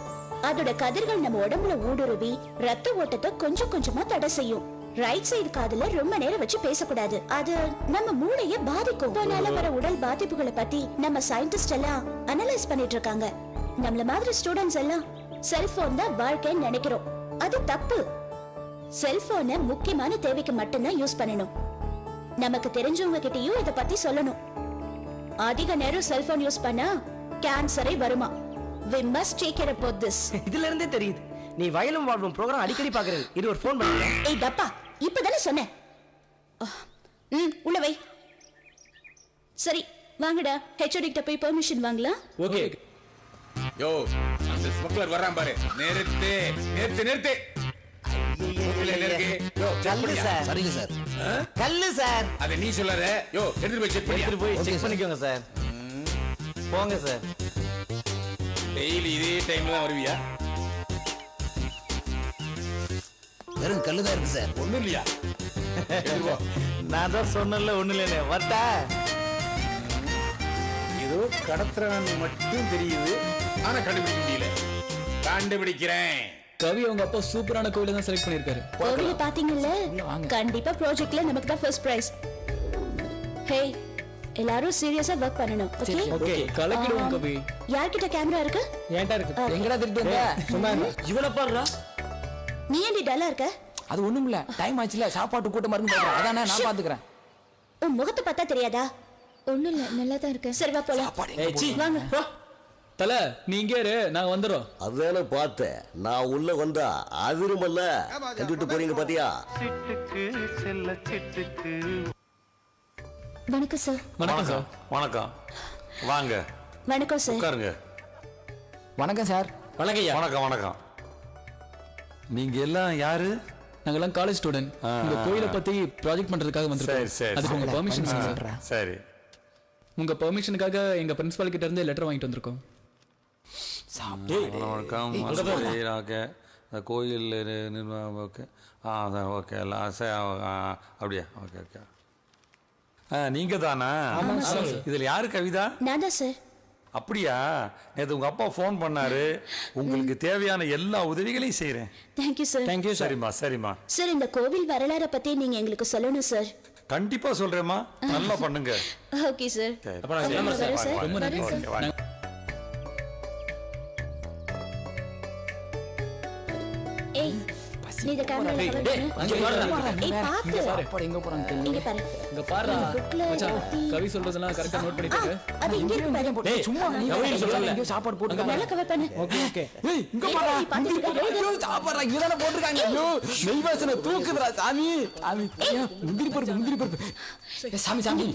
அதோட கதிர்கள் நம்ம உடம்புல ஊடுருவி ரத்த ஓட்டத்தை கொஞ்சம் கொஞ்சமா தடை செய்யும். ரைட் சைடு காதுல ரொம்ப நேரம் வச்சு பேசக்கூடாது. அது நம்ம மூளைய பாதிக்கும். அதனால வர உடல் பாதிப்புகளை பத்தி நம்ம சயின்டிஸ்ட் எல்லாம் அனலைஸ் பண்ணிட்டு இருக்காங்க. நம்மள மாதிரி ஸ்டூடெண்ட்ஸ் எல்லாம் செல்போன் தான் வாழ்க்கைன்னு நினைக்கிறோம். அது தப்பு. செல்போனை முக்கியமான தேவைக்கு மட்டும்தான் யூஸ் பண்ணணும். நமக்கு தெரிஞ்சவங்க கிட்டயும் இத பத்தி சொல்லணும். அதிக நேரம் செல்போன் யூஸ் பண்ணா கேன்சரே வருமா? We must take care about this. இதுல இருந்தே தெரியுது நீ வயலும் வாழ்வும் ப்ரோகிராம் அடிக்கடி பாக்குறேன். இது ஒரு ஃபோன் பண்ணு. ஏய் டப்பா, இப்பதானே சொன்னேன். உள்ள வை. சரி வாங்கடா, ஹெச்ஓடி கிட்ட போய் பெர்மிஷன் வாங்கலாம். ஓகே. யோ, அந்த ஸ்மக்லர் வரான் பாரு. நிறுத்து நிறுத்து நிறுத்து. கல்லு சார். சரிங்க சார். கல்லு சார். அத நீ சொல்லாத. யோ, எடுத்து போய் செக் பண்ணி. எடுத்து போய் செக் பண்ணிக்கோங்க சார். போங்க சார். டெய்லி இதே டைம்ல தான் வருவியா? வெறும் கல்லு தான் இருக்கு சார். ஒண்ணும் இல்லையா? நான் தான் சொன்னல ஒண்ணு இல்லனே. வரட்டா? ஏதோ கடத்துறான்னு மட்டும் தெரியுது, ஆனா கண்டுபிடிக்க முடியல. கண்டுபிடிக்கிறேன். கவி அவங்க அப்பா சூப்பரான கோயில தான் செலக்ட் பண்ணிருக்காரு. கோவில பாத்தீங்கல்ல? கண்டிப்பா ப்ராஜெக்ட்ல நமக்கு தான் ஃபர்ஸ்ட் பிரைஸ். ஹே, எல்லாரும் சீரியஸா வர்க் பண்ணனும். ஓகே? ஓகே, கலக்கிடுவோம் கவி. யார்கிட்ட கேமரா இருக்கு? ஏன்டா இருக்கு? எங்கடா திருட்டு வந்த? சும்மா இவள பாருடா. நீ ஏன்டி டல்லா இருக்க? அது ஒண்ணும் இல்ல. டைம் ஆச்சுல, சாப்பாட்டு கூட்ட மருந்து போடுறேன். அதானே நான் பாத்துக்கறேன். உன் முகத்தை பார்த்தா தெரியாதா? ஒண்ணும் இல்ல, நல்லா தான் இருக்கேன். சரி வா போலாம். வாங்க. தல, நீ இங்கே இரு, நான் வந்துறோம். அதானே பார்த்தேன். நான் உள்ள வந்தா அதிருமல்ல கண்டுட்டு போறீங்க பாத்தியா? வணக்கம் சார். வணக்கம் சார். வணக்கம். வாங்க வணக்கம் சார். உட்காருங்க. வணக்கம் சார். வணக்கம்யா. வணக்கம் வணக்கம். நீங்க எல்லாம் யாரு? நாங்கெல்லாம் காலேஜ் ஸ்டூடெண்ட். இந்த கோயிலை பத்தி ப்ராஜெக்ட் பண்றதுக்காக வந்திருக்கோம். சரி சரி. அதுக்கு உங்க பெர்மிஷன் வேணும். சரி. உங்க பெர்மிஷனுக்காக எங்க பிரின்சிபல் கிட்ட இருந்து லெட்டர் வாங்கிட்டு வந்திருக்கோம். வணக்கம். ஓகே. அந்த கோயில் நிர்வாகம் ஓகே. அதான் ஓகே. எல்லாம் அப்படியா? Okay okay. நீங்க தானா? இதுல யாரு கவிதா? நான் தான் சார். அப்படியா? நேற்று உங்க அப்பா ஃபோன் பண்ணாரு. உங்களுக்கு தேவையான எல்லா உதவிகளையும் செய்யறேன். Thank you sir. தேங்க்யூ. சரிம்மா சரிம்மா. சார், இந்த கோவில் வரலாறை பத்தி நீங்க எங்களுக்கு சொல்லணும் சார். கண்டிப்பா சொல்றேம்மா. நல்லா பண்ணுங்க. Okay sir. அப்ப நான் வரேன் சார். ரொம்ப நன்றி வரேன் சார். சார். ஏய், நீ இந்த கேமரால கவர் பண்ணு. அங்க பாருடா. ஏய், பாத்து. எங்க போறாங்க? இங்க பாரு. இங்க பாருடா. புக்ல மச்சான், கவி சொல்றதெல்லாம் கரெக்ட்டா நோட் பண்ணிட்டு. அது இங்க இருக்கு பாரு. டேய் சும்மா நீ எங்க சாப்பாடு போட்டுங்க. நல்லா கவர் பண்ணு. Okay okay. ஏய் இங்க பாரு. ஐயோ சாப்பாடுடா இங்க தான போட்டுருக்காங்க. ஐயோ நெய் வாசனை தூக்குதுடா சாமி. சாமி முந்திரி பருப்பு. சாமி சாமி.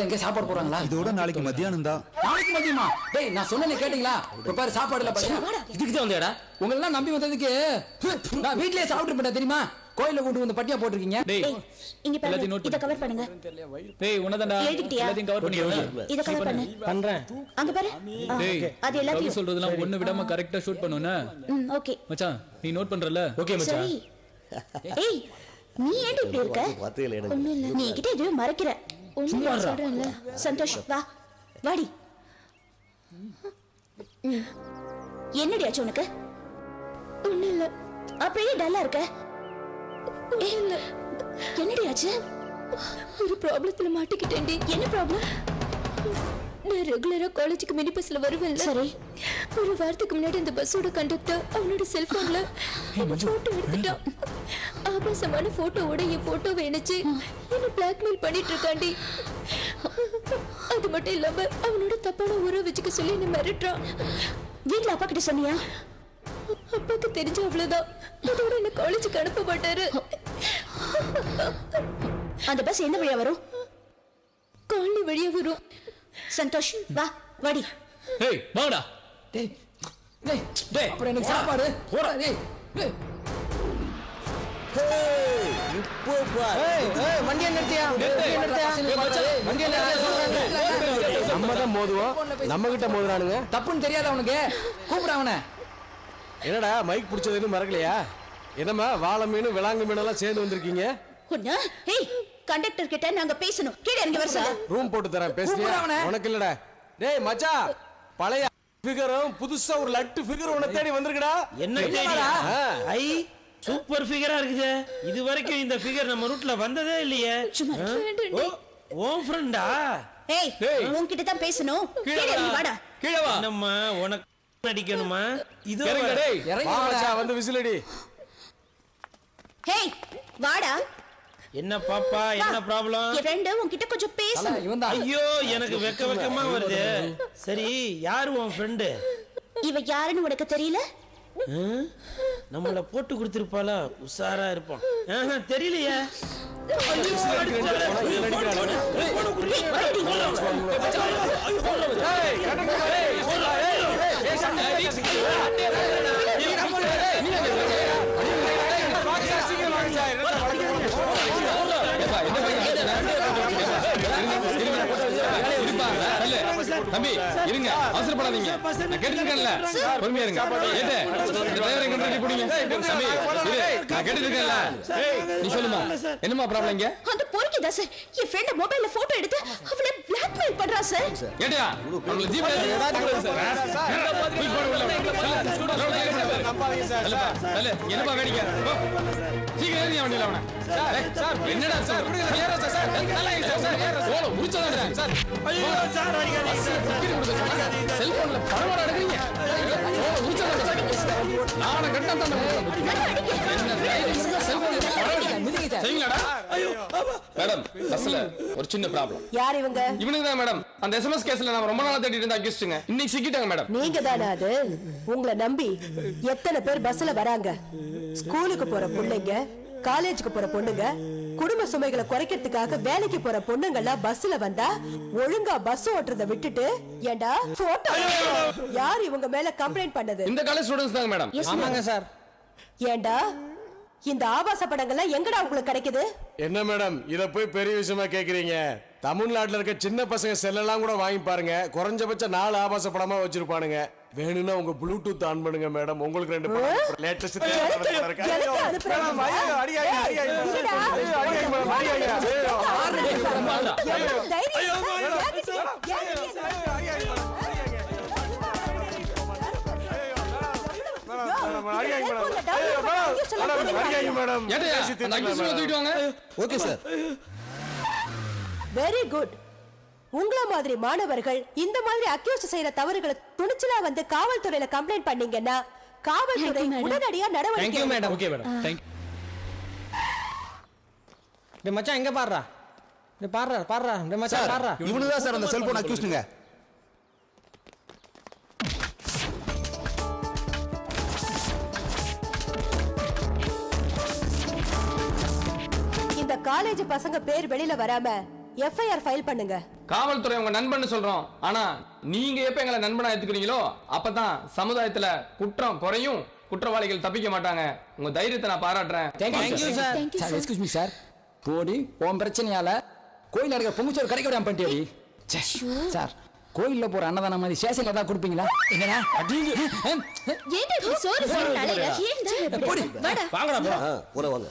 எங்க சாப்பாடு போறாங்களா? இதோட நாளைக்கு மத்தியானம் தான். நாளைக்கு மதியமா? டேய் நான் சொன்னேனே கேட்டிங்களா? இப்ப பாரு சாப்பாடுல பாரு. இதுக்கு தான் வந்தேடா. உங்களை எல்லாம் நம்பி வந்ததுக்கு நான் வீட்லயே சாப்பிட்டு போட்டேன் தெரியுமா? கோயில கொண்டு வந்து பட்டியா போட்டுருக்கீங்க. டேய், இங்க பாரு. எல்லாத்தையும் நோட் இத கவர் பண்ணுங்க. டேய், உனதான்டா. எழுதிட்டியா? எல்லாத்தையும் கவர் பண்ணிடுங்க. இத கவர் பண்ணு. பண்றேன். அங்க பாரு. டேய், அது கவி எல்லாத்தையும். சொல்றதெல்லாம் ஒண்ணு விடாம கரெக்ட்டா ஷூட் பண்ணுனே. ஓகே. மச்சான், நீ நோட் பண்றல? ஓகே மச்சான். சரி. ஏய், நீ ஏன் இப்படி இருக்க? பாத்தீங்களா எனக்கு? ஒண்ணும் இல்ல. நீ கிட்ட எதுவும் மறைக்கிற. ஒண்ணும் இல்ல சொல்றேன்ல. சந்தோஷ் வா. வாடி. என்னடி ஆச்சு உனக்கு? ஒண்ணு இல்ல. அப்படியே டல்லா இருக்க? இல்ல. என்னடி ஆச்சு? ஒரு ப்ராப்ளத்துல மாட்டிக்கிட்டேன்டி. என்ன ப்ராப்ளம்? நான் ரெகுலரா காலேஜுக்கு மினி பஸ்ல வருவேன்ல. சரி. ஒரு வாரத்துக்கு முன்னாடி இந்த பஸ்ஸோட கண்டக்டர் அவனோட செல்போன்ல போட்டோ எடுத்துட்டான். ஆபாசமான போட்டோவோட என் போட்டோவை இணைச்சு என்ன பிளாக்மெயில் பண்ணிட்டு இருக்காண்டி. அது மட்டும் இல்லாம அவனோட தப்பான உறவு வச்சுக்க சொல்லி என்ன மிரட்டுறான். வீட்டுல அப்பா கிட்ட சொன்னியா? அப்பாக்கு தெரிஞ்ச அவ்வளவுதான். அதோட என்ன காலேஜுக்கு அனுப்ப மாட்டாரு. அந்த பஸ் என்ன வழியா வரும்? காலனி வழியா வரும். சந்தோஷ் வா வாடி. ஏய் வாடா. டேய் டேய் டேய் அப்புறம் எனக்கு சாப்பாடு போடா டேய். இப்போ பாரு. ஏய் வண்டியை நிறுத்தியா? வண்டியை நிறுத்தியா? நம்ம தான் மோதுவோம், நம்ம கிட்ட மோதுறானுங்க. தப்புன்னு தெரியாத அவனுக்கு. கூப்பிடு அவனை. என்னடா மைக் பிடிச்சதுன்னு மறக்கலையா? என்னம்மா வாழை மீன் விளாங்கு மீனெல்லாம் சேர்ந்து வந்திருக்கீங்க? உன்ன ஏய் கண்டக்டர் கிட்ட நாங்க பேசணும். கீழ இறங்கி வர சொல்லு. ரூம் போட்டு தரேன் பேசுறியா? உனக்கு இல்லடா. டேய் மச்சான் பழைய ஃபிகரும் புதுசா ஒரு லட்டு ஃபிகர் உன்னை தேடி வந்திருக்குடா. என்ன தேடியா? ஐ சூப்பர் ஃபிகரா இருக்குது. இது வரைக்கும் இந்த ஃபிகர் நம்ம ரூட்ல வந்ததே இல்லையே. ஓ ஃப்ரெண்டா? ஏய் உன்கிட்ட தான் பேசணும். கீழ இறங்கி வாடா. கீழ வா. நம்ம உனக்கு அடிக்கணுமா? இதோ டேய் வா மச்சான் வந்து விசில் அடி. ஏய் வாடா. என்ன பாப்பா என்ன ப்ராப்ளம்? என் ஃப்ரெண்ட் உன்கிட்ட கொஞ்சம் பேசணும். ஐயோ எனக்கு வெக்கமா வருது. சரி யாரு உன் ஃப்ரெண்ட்? இவ யாருன்னு உனக்கு தெரியல? நம்மள போட்டு கொடுத்திருப்பாளா? உஷாரா இருப்பான். தெரியலையே. தம்பி இருங்க, அவசரப்படாதீங்க. நான் கேட்டுருக்கேன்ல, பொறுமையா இருங்க. ஏட்டே இந்த டிரைவரை எங்க ரெடி போடுங்க. தம்பி இரு, நான் கேட்டுருக்கேன்ல. நீ சொல்லுமா என்னமா ப்ராப்ளம் இங்க? அந்த பொறுக்கிதா சார் என் ஃப்ரெண்ட் மொபைல்ல போட்டோ எடுத்து அவளை பிளாக்மெயில் பண்றா சார். ஏட்டா உங்களுக்கு ஜிபே ஏதாவது சார் நீ போடு உள்ள நம்பாதீங்க சார். இல்ல என்னப்பா வேடிக்கை? சீக்கிரம் ஏறி வண்டில அவன. சார் என்னடா சார் ஏறா சார் நல்லா சார் சார் ஓல முடிச்சறேன் சார். ஐயோ சார் அடிக்காதீங்க சார். செல்போன்ல படமா எடுக்கறீங்க. ஓல முடிச்சறேன் சார். நானே கட்டா தான் என்ன டிரைவிங் செல்போன்ல படம் எடுக்க சரிங்களாடா? ஐயோ மேடம் பஸ்ல ஒரு சின்ன ப்ராப்ளம். யார் இவங்க? இவனுங்க தான் மேடம். அந்த எஸ்எம்எஸ் கேஸ்ல நான் ரொம்ப நாளா தேடிட்டு இருந்த அக்யூஸ்ட்ங்க இன்னைக்கு சிக்கிட்டாங்க மேடம். நீங்க தானே அது? உங்களை நம்பி எத்தனை பேர் பஸ்ல வராங்க? ஸ்கூலுக்கு போற பிள்ளைங்க, காலேஜுக்கு போற பொண்ணுங்க, குடும்ப சுமைகளை குறைக்கிறதுக்காக வேலைக்கு போற பொண்ணுங்கெல்லாம் பஸ்ல வந்தா ஒழுங்கா பஸ் ஓட்டுறத விட்டுட்டு ஏண்டா போட்டோ யார் இவங்க மேல கம்ப்ளைண்ட் பண்ணது? இந்த காலேஜ் ஸ்டூடண்ட்ஸ் தான் மேடம். ஆமாங்க சார். ஏண்டா இந்த ஆபாச படங்கள்லாம் எங்கடா உங்களுக்கு கிடைக்குது? என்ன மேடம் இத போய் பெரிய விஷயமா கேக்குறீங்க? தமிழ்நாட்டுல இருக்க சின்ன பசங்க செல்லெல்லாம் கூட வாங்கி பாருங்க. குறைஞ்சபட்சம் 4 ஆபாச படமா வச்சிருப்பானுங்க. வேணும்னா உங்க ப்ளூடூத் ஆன் பண்ணுங்க மேடம். உங்களுக்கு 2 படம் லேட்டஸ்ட் இருக்கு. Okay sir. Very good. உங்கள மாதிரி மாணவர்கள் இந்த மாதிரி அக்யூஸ் செய்யற தவறுகளை துணிச்சலா வந்து காவல்துறையில கம்ப்ளைண்ட் பண்ணீங்கன்னா காவல்துறை உடனடியா நடவடிக்கை. Thank you madam. Okay madam. Thank you. டேய் மச்சான் எங்க பாறா? டேய் பாறா. டேய் மச்சான் பாறா. இவனு தான் சார் அந்த செல்போன் அக்யூஸ்டுங்க. இந்த காலேஜ் பசங்க பேர் வெளியில வராம எஃப்ஐஆர் ஃபைல் பண்ணுங்க. காவல்துறை உங்க நண்பன்னு சொல்றோம். ஆனா நீங்க எப்ப எங்களை நண்பனா எடுத்துக்கிறீங்களோ அப்பதான் சமுதாயத்துல குற்றம் குறையும், குற்றவாளிகள் தப்பிக்க மாட்டாங்க. உங்க தைரியத்தை நான் பாராட்டுறேன். Thank you sir. Sir excuse me sir. போடி உன் பிரச்சனையால கோயில் நடக்கிற பொங்கச்சோறு கிடைக்க விடாம பண்ணிட்டேடி. சார் கோயில்ல போற அன்னதானம் மாதிரி சேசையில தான் கொடுப்பீங்களா? என்னடா அடிங்க. ஏன்டா இப்படி சோறு சோறு அலையற? ஏன்டா போடி வாடா. வாங்கடா போற வாங்க.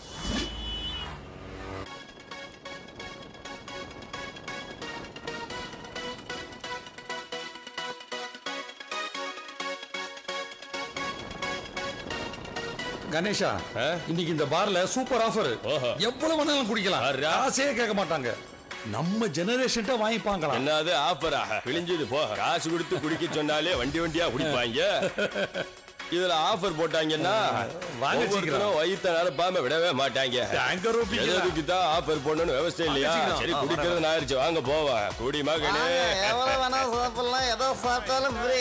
கணேஷா இன்னைக்கு இந்த பார்ல சூப்பர் ஆஃபர். எவ்வளவு வேணாலும் குடிக்கலாம், காசே கேட்க மாட்டாங்க. நம்ம ஜெனரேஷன் வாங்கிப்பாங்களா? என்னது ஆஃபரா? கிழிஞ்சது போ. காசு கொடுத்து குடிக்க சொன்னாலே வண்டி வண்டியா குடிப்பாங்க. இதுல ஆஃபர் போட்டாங்கன்னா வாங்கிக்கிறோம் வயிற்ற நிரப்பாம விடவே மாட்டாங்க. எதுக்கு தான் ஆஃபர் போடணும்னு விவசாயம் இல்லையா? சரி குடிக்கிறது ஆயிடுச்சு, வாங்க போவா. குடிமா கணே. எவ்வளவு வேணா சாப்பிடலாம், எதோ சாப்பிட்டாலும் ஃப்ரீ.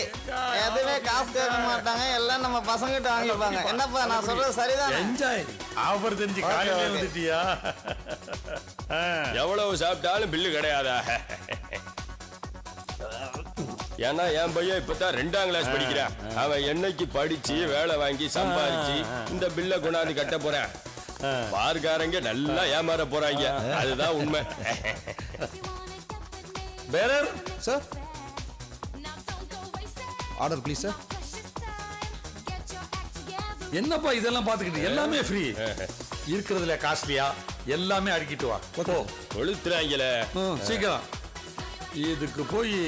எதுவுமே காசு கேட்க மாட்டாங்க, எல்லாம் நம்ம பசங்கிட்ட வாங்கிப்பாங்க. என்னப்பா நான் சொல்றது சரிதான்? என்ஜாய். ஆஃபர் தெரிஞ்சு காலையில வந்துட்டியா? எவ்வளவு சாப்பிட்டாலும் பில்லு கிடையாதா? ஏன்னா என் பையன் இப்பதான் 2ஆம் கிளாஸ் படிக்கிறான். அவன் என்னைக்கு படிச்சு வேலை வாங்கி சம்பாதிச்சு இந்த பில்ல கொண்டாந்து கட்ட போறான். பார்க்காரங்க நல்லா ஏமாற போறாங்க, அதுதான் உண்மை. பேரர் சார், ஆர்டர் ப்ளீஸ் சார். என்னப்பா இதெல்லாம் பாத்துக்கிட்டு? எல்லாமே ஃப்ரீ. இருக்கிறதுல காஸ்ட்லியா எல்லாமே அடிக்கிட்டு வா. கொளுத்துறாங்களே. சீக்கிரம். இதுக்கு போய்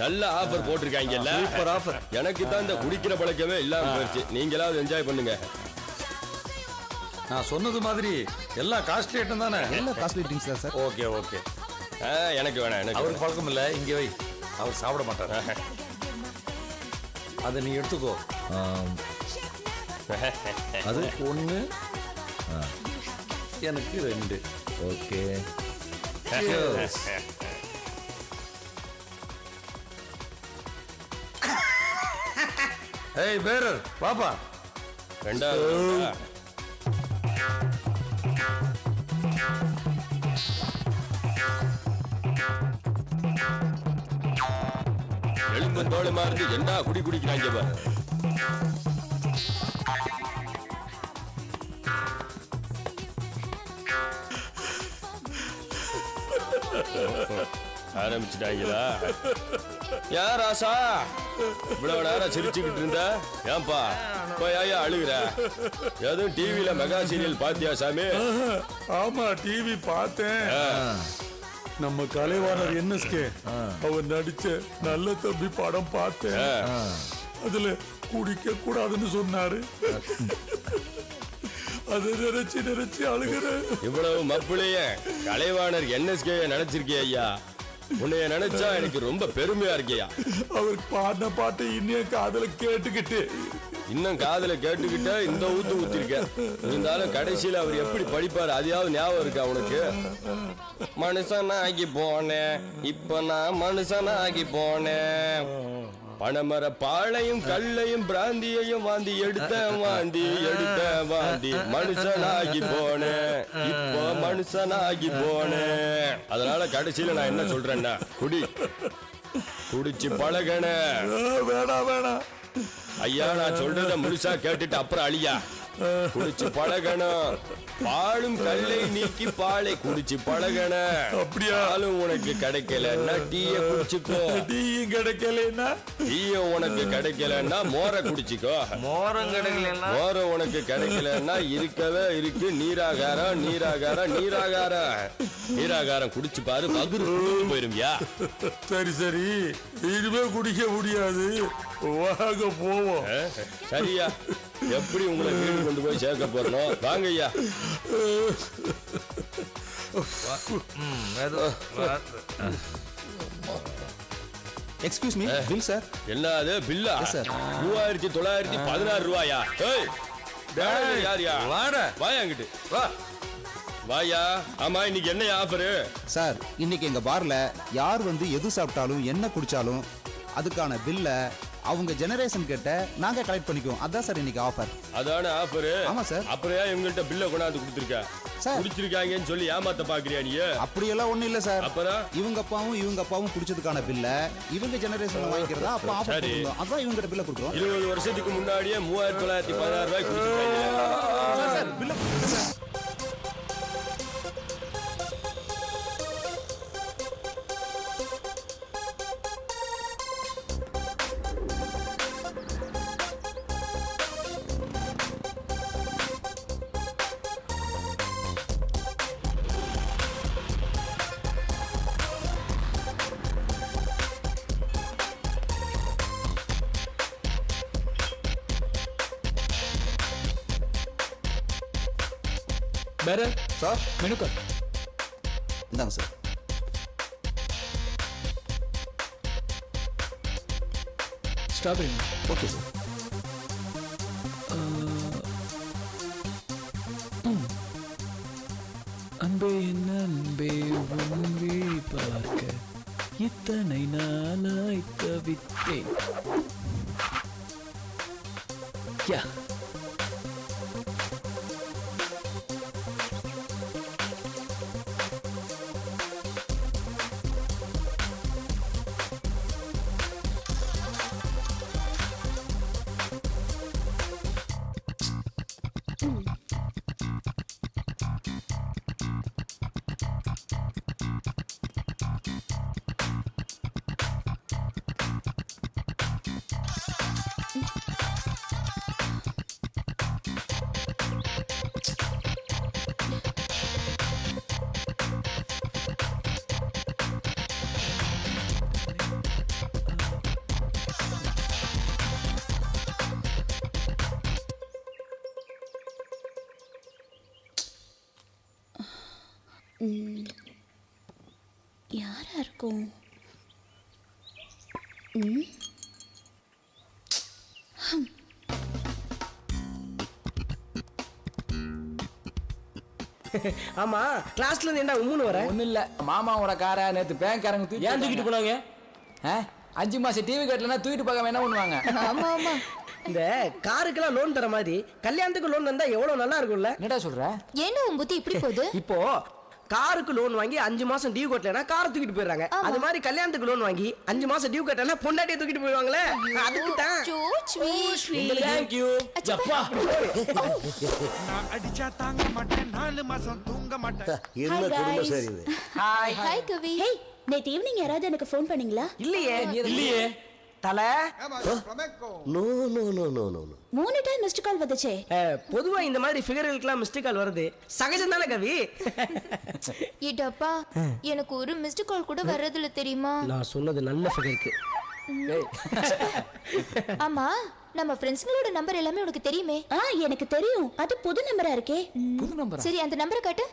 நல்ல ஆஃபர் போட்டிருக்காங்கல்ல. Super offer. எனக்கு தான் இந்த குடிக்கிற பழக்கமே இல்லாம போயிடுச்சு. நீங்களாவது என்ஜாய் பண்ணுங்க. நான் சொன்னது மாதிரி எல்லா காஸ்ட்லி ஐட்டம் தானே? எல்லா காஸ்ட்லி ட்ரிங்க்ஸ் தான் சார். Okay okay. எனக்கு வேணாம். எனக்கு அவருக்கு பழக்கம் இல்லை, இங்கே வை. அவர் சாப்பிட மாட்டார். அதை நீ எடுத்துக்கோ. அது 1 எனக்கு 2. ஓகே. ஏய் பேரர் பாப்பா. 2வது எலும்பு தோலை மாறி என்ன குடி குடிக்கிறாங்க பாரு. ஆரம்பிச்சுட்டாங்களா? யார் ஆசா இவ்வளவு நேரம் சிரிச்சுக்கிட்டு இருந்த? ஏன்பா போய் அழுகுற? எதுவும் டிவில மெகா சீரியல் பாத்தியா சாமி? ஆமா டிவி பார்த்தேன். நம்ம கலைவாணர் என்எஸ்கே அவர் நடிச்ச நல்ல தம்பி படம் பார்த்தேன். அதுல குடிக்க கூடாதுன்னு சொன்னாரு. அதை நினைச்சு நினைச்சு அழுகுற. இவ்வளவு மப்புளைய கலைவாணர் என்எஸ்கே நினைச்சிருக்கிய ஐயா. உன்னைய நினைச்சா எனக்கு ரொம்ப பெருமையா இருக்கியா. அவர் பாடின பாட்டை இன்னும் காதல கேட்டுக்கிட்டு இந்த ஊத்து ஊத்திருக்க. இருந்தாலும் கடைசியில அவர் எப்படி படிப்பாரு அதையாவது ஞாபகம் இருக்கா உனக்கு? மனுஷனாகி போனேன், இப்ப நான் மனுஷனாகி போனேன். பணமர பாழையும் கல்லையும் பிராந்தியையும் வாந்தி எடுத்த வாந்தி மனுஷனாகி போனேன், இப்போ மனுஷனாகி போனேன். அதனால கடைசியில நான் என்ன சொல்றேன்னா, குடிச்சு பழகன. வேணாம் ஐயா, நான் சொல்றத முழுசா கேட்டுட்டு அப்புறம் அழியா. குடிச்சு பழகணும். பாலும் கல்லை நீக்கி பாலை குடிச்சு பழகணும். அப்படியா? பாலும் உனக்கு கிடைக்கலன்னா டீய குடிச்சுக்கோ. டீயும் கிடைக்கலன்னா டீயும் உனக்கு கிடைக்கலன்னா மோர குடிச்சுக்கோ. மோரம் கிடைக்கலன்னா மோர உனக்கு கிடைக்கலன்னா இருக்கவே இருக்கு நீராகாரம். நீராகாரம் குடிச்சு பாரு, பகுரு போயிரும்பியா. சரி இனிமே குடிக்க முடியாது, வாங்க போவோம். சரியா? எப்படி உங்களை வீடு கொண்டு போய் சேர்க்க போறோம்? வாங்க ஐயா. Excuse me, bill sir. என்னது பில்லா? 3916 ரூபாயா? யாரியா? வாயா அங்கிட்டு வா. வாயா. ஆமா, இன்னைக்கு என்ன ஆஃபரு? சார், இன்னைக்கு எங்க பார்ல யார் வந்து எது சாப்பிட்டாலும் என்ன குடிச்சாலும் அதுக்கான பில்ல அவங்க ஜெனரேஷன் கிட்ட நாங்க கலெக்ட் பண்ணிக்குவோம். அதான் சார் இன்னைக்கு ஆஃபர். அதான ஆஃபர்? ஆமா சார். அப்புறம் இவங்கள்ட்ட பில்ல கொண்டாந்து கொடுத்துருக்க சார். குடிச்சிருக்காங்கன்னு சொல்லி ஏமாத்த பாக்குறியா நீ? அப்படியெல்லாம் ஒண்ணும் இல்ல சார். அப்புறம் இவங்க அப்பாவும் குடிச்சதுக்கான பில்ல இவங்க ஜெனரேஷன்ல வாங்கிக்கிறதா அப்ப ஆஃபர் கொடுக்கிறோம். அதான் இவங்க பில்ல கொடுக்கிறோம். 20 வருஷத்துக்கு முன்னாடியே 3916 ரூபாய் குடிச்சிருக்காங்க சார். பில்ல பேரர் சார் மெனு கார்டு இந்தாங்க சார். Strawberry okay sir. அன்பே என்ன அன்பே உன் விழி பார்க்க இத்தனை நாளாய் தவித்தேன். யா யாரா இருக்கும்? ஆமா கிளாஸ்ல இருந்து என்ன உம்முன்னு வர? ஒண்ணும் இல்ல, மாமாவோட காரை நேத்து பேங்க்காரங்க ஏன் தூக்கிட்டு போனாங்க? 5 மாசம் டிவி கட்டலன்னா தூக்கிட்டு போக என்ன பண்ணுவாங்க? ஆமா ஆமா. இந்த காருக்கெல்லாம் லோன் தர மாதிரி கல்யாணத்துக்கு லோன் தந்தா எவ்வளவு நல்லா இருக்கும்ல? என்னடா சொல்ற? என்ன உன் புத்தி இப்படி போகுது? இப்போ காருக்கு லோன் வாங்கி 5 மாசம் டியூ கட்டலனா காரை தூக்கிட்டு போயிடுறாங்க. அது மாதிரி கல்யாணத்துக்கு லோன் வாங்கி 5 மாசம் டியூ கட்டலனா பொண்டாட்டியை தூக்கிட்டு போயிடுவாங்களே. அதுக்கு தான். Thank you. அப்பா. நான் அடிச்சா தாங்க மாட்டேன், 4 மாசம் தூங்க மாட்டேன். என்ன குடும்ப சரி இது? ஹாய் ஹாய் கவி. ஹே, நேத்து ஈவினிங் யாராவது எனக்கு ஃபோன் பண்ணீங்களா? இல்லையே. இல்லையே. தல. No no no no no. 3 time missed call வந்துச்சே. பொதுவா இந்த மாதிரி ஃபிகர்களுக்குலாம் மிஸ்ட் கால் வருது. சகஜம் தானே கவி? இதப்பா எனக்கு ஒரு மிஸ்ட் கால் கூட வர்றதில்ல தெரியுமா? நான் சொன்னது நல்ல ஃபிகருக்கு. ஆமா நம்ம ஃப்ரெண்ட்ஸ்ங்களோட நம்பர் எல்லாமே உனக்கு தெரியுமே? எனக்கு தெரியும். அது புது நம்பரா இருக்கே. புது நம்பரா? சரி அந்த நம்பரை காட்டு.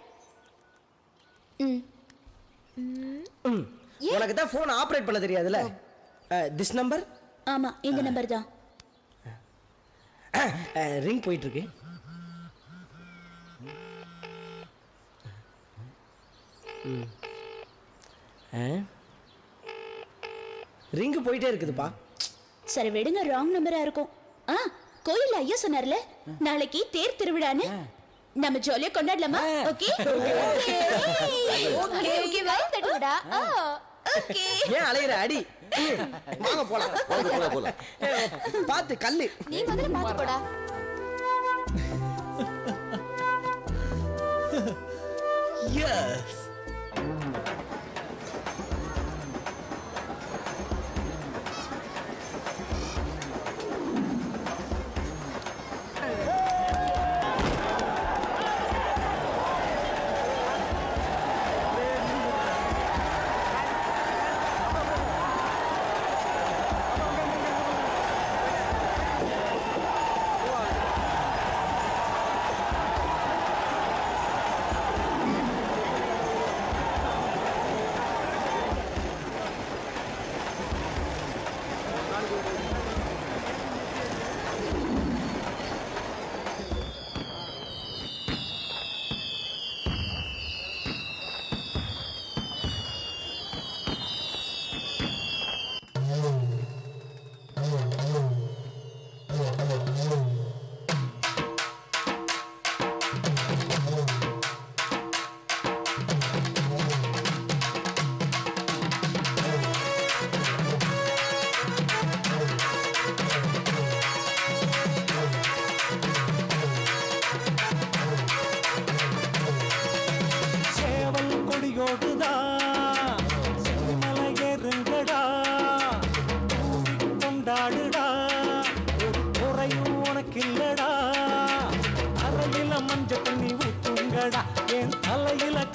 உனக்கு தான் ஃபோன் ஆபரேட் பண்ண தெரியாதுல? This number? ஆமா இந்த நம்பர் தான். ரிங் போயிட்டு இருக்கு. ரிங் போயிட்டே இருக்குதுப்பா. சரி விடுங்க, ராங் நம்பரா இருக்கும். கோயில்ல ஐயா சொன்னார்ல நாளைக்கு தேர் திருவிழான்னு, நம்ம ஜாலியா கொண்டாடலாமா? ஓகே ஓகே ஓகே வாய் தட்டுடா. ஓகே ஏன் அலையற அடி? வாங்க போலாம். போலாம் போலாம். பாத்து கல்லு. நீ முதல்ல பாத்து போடா. எஸ்.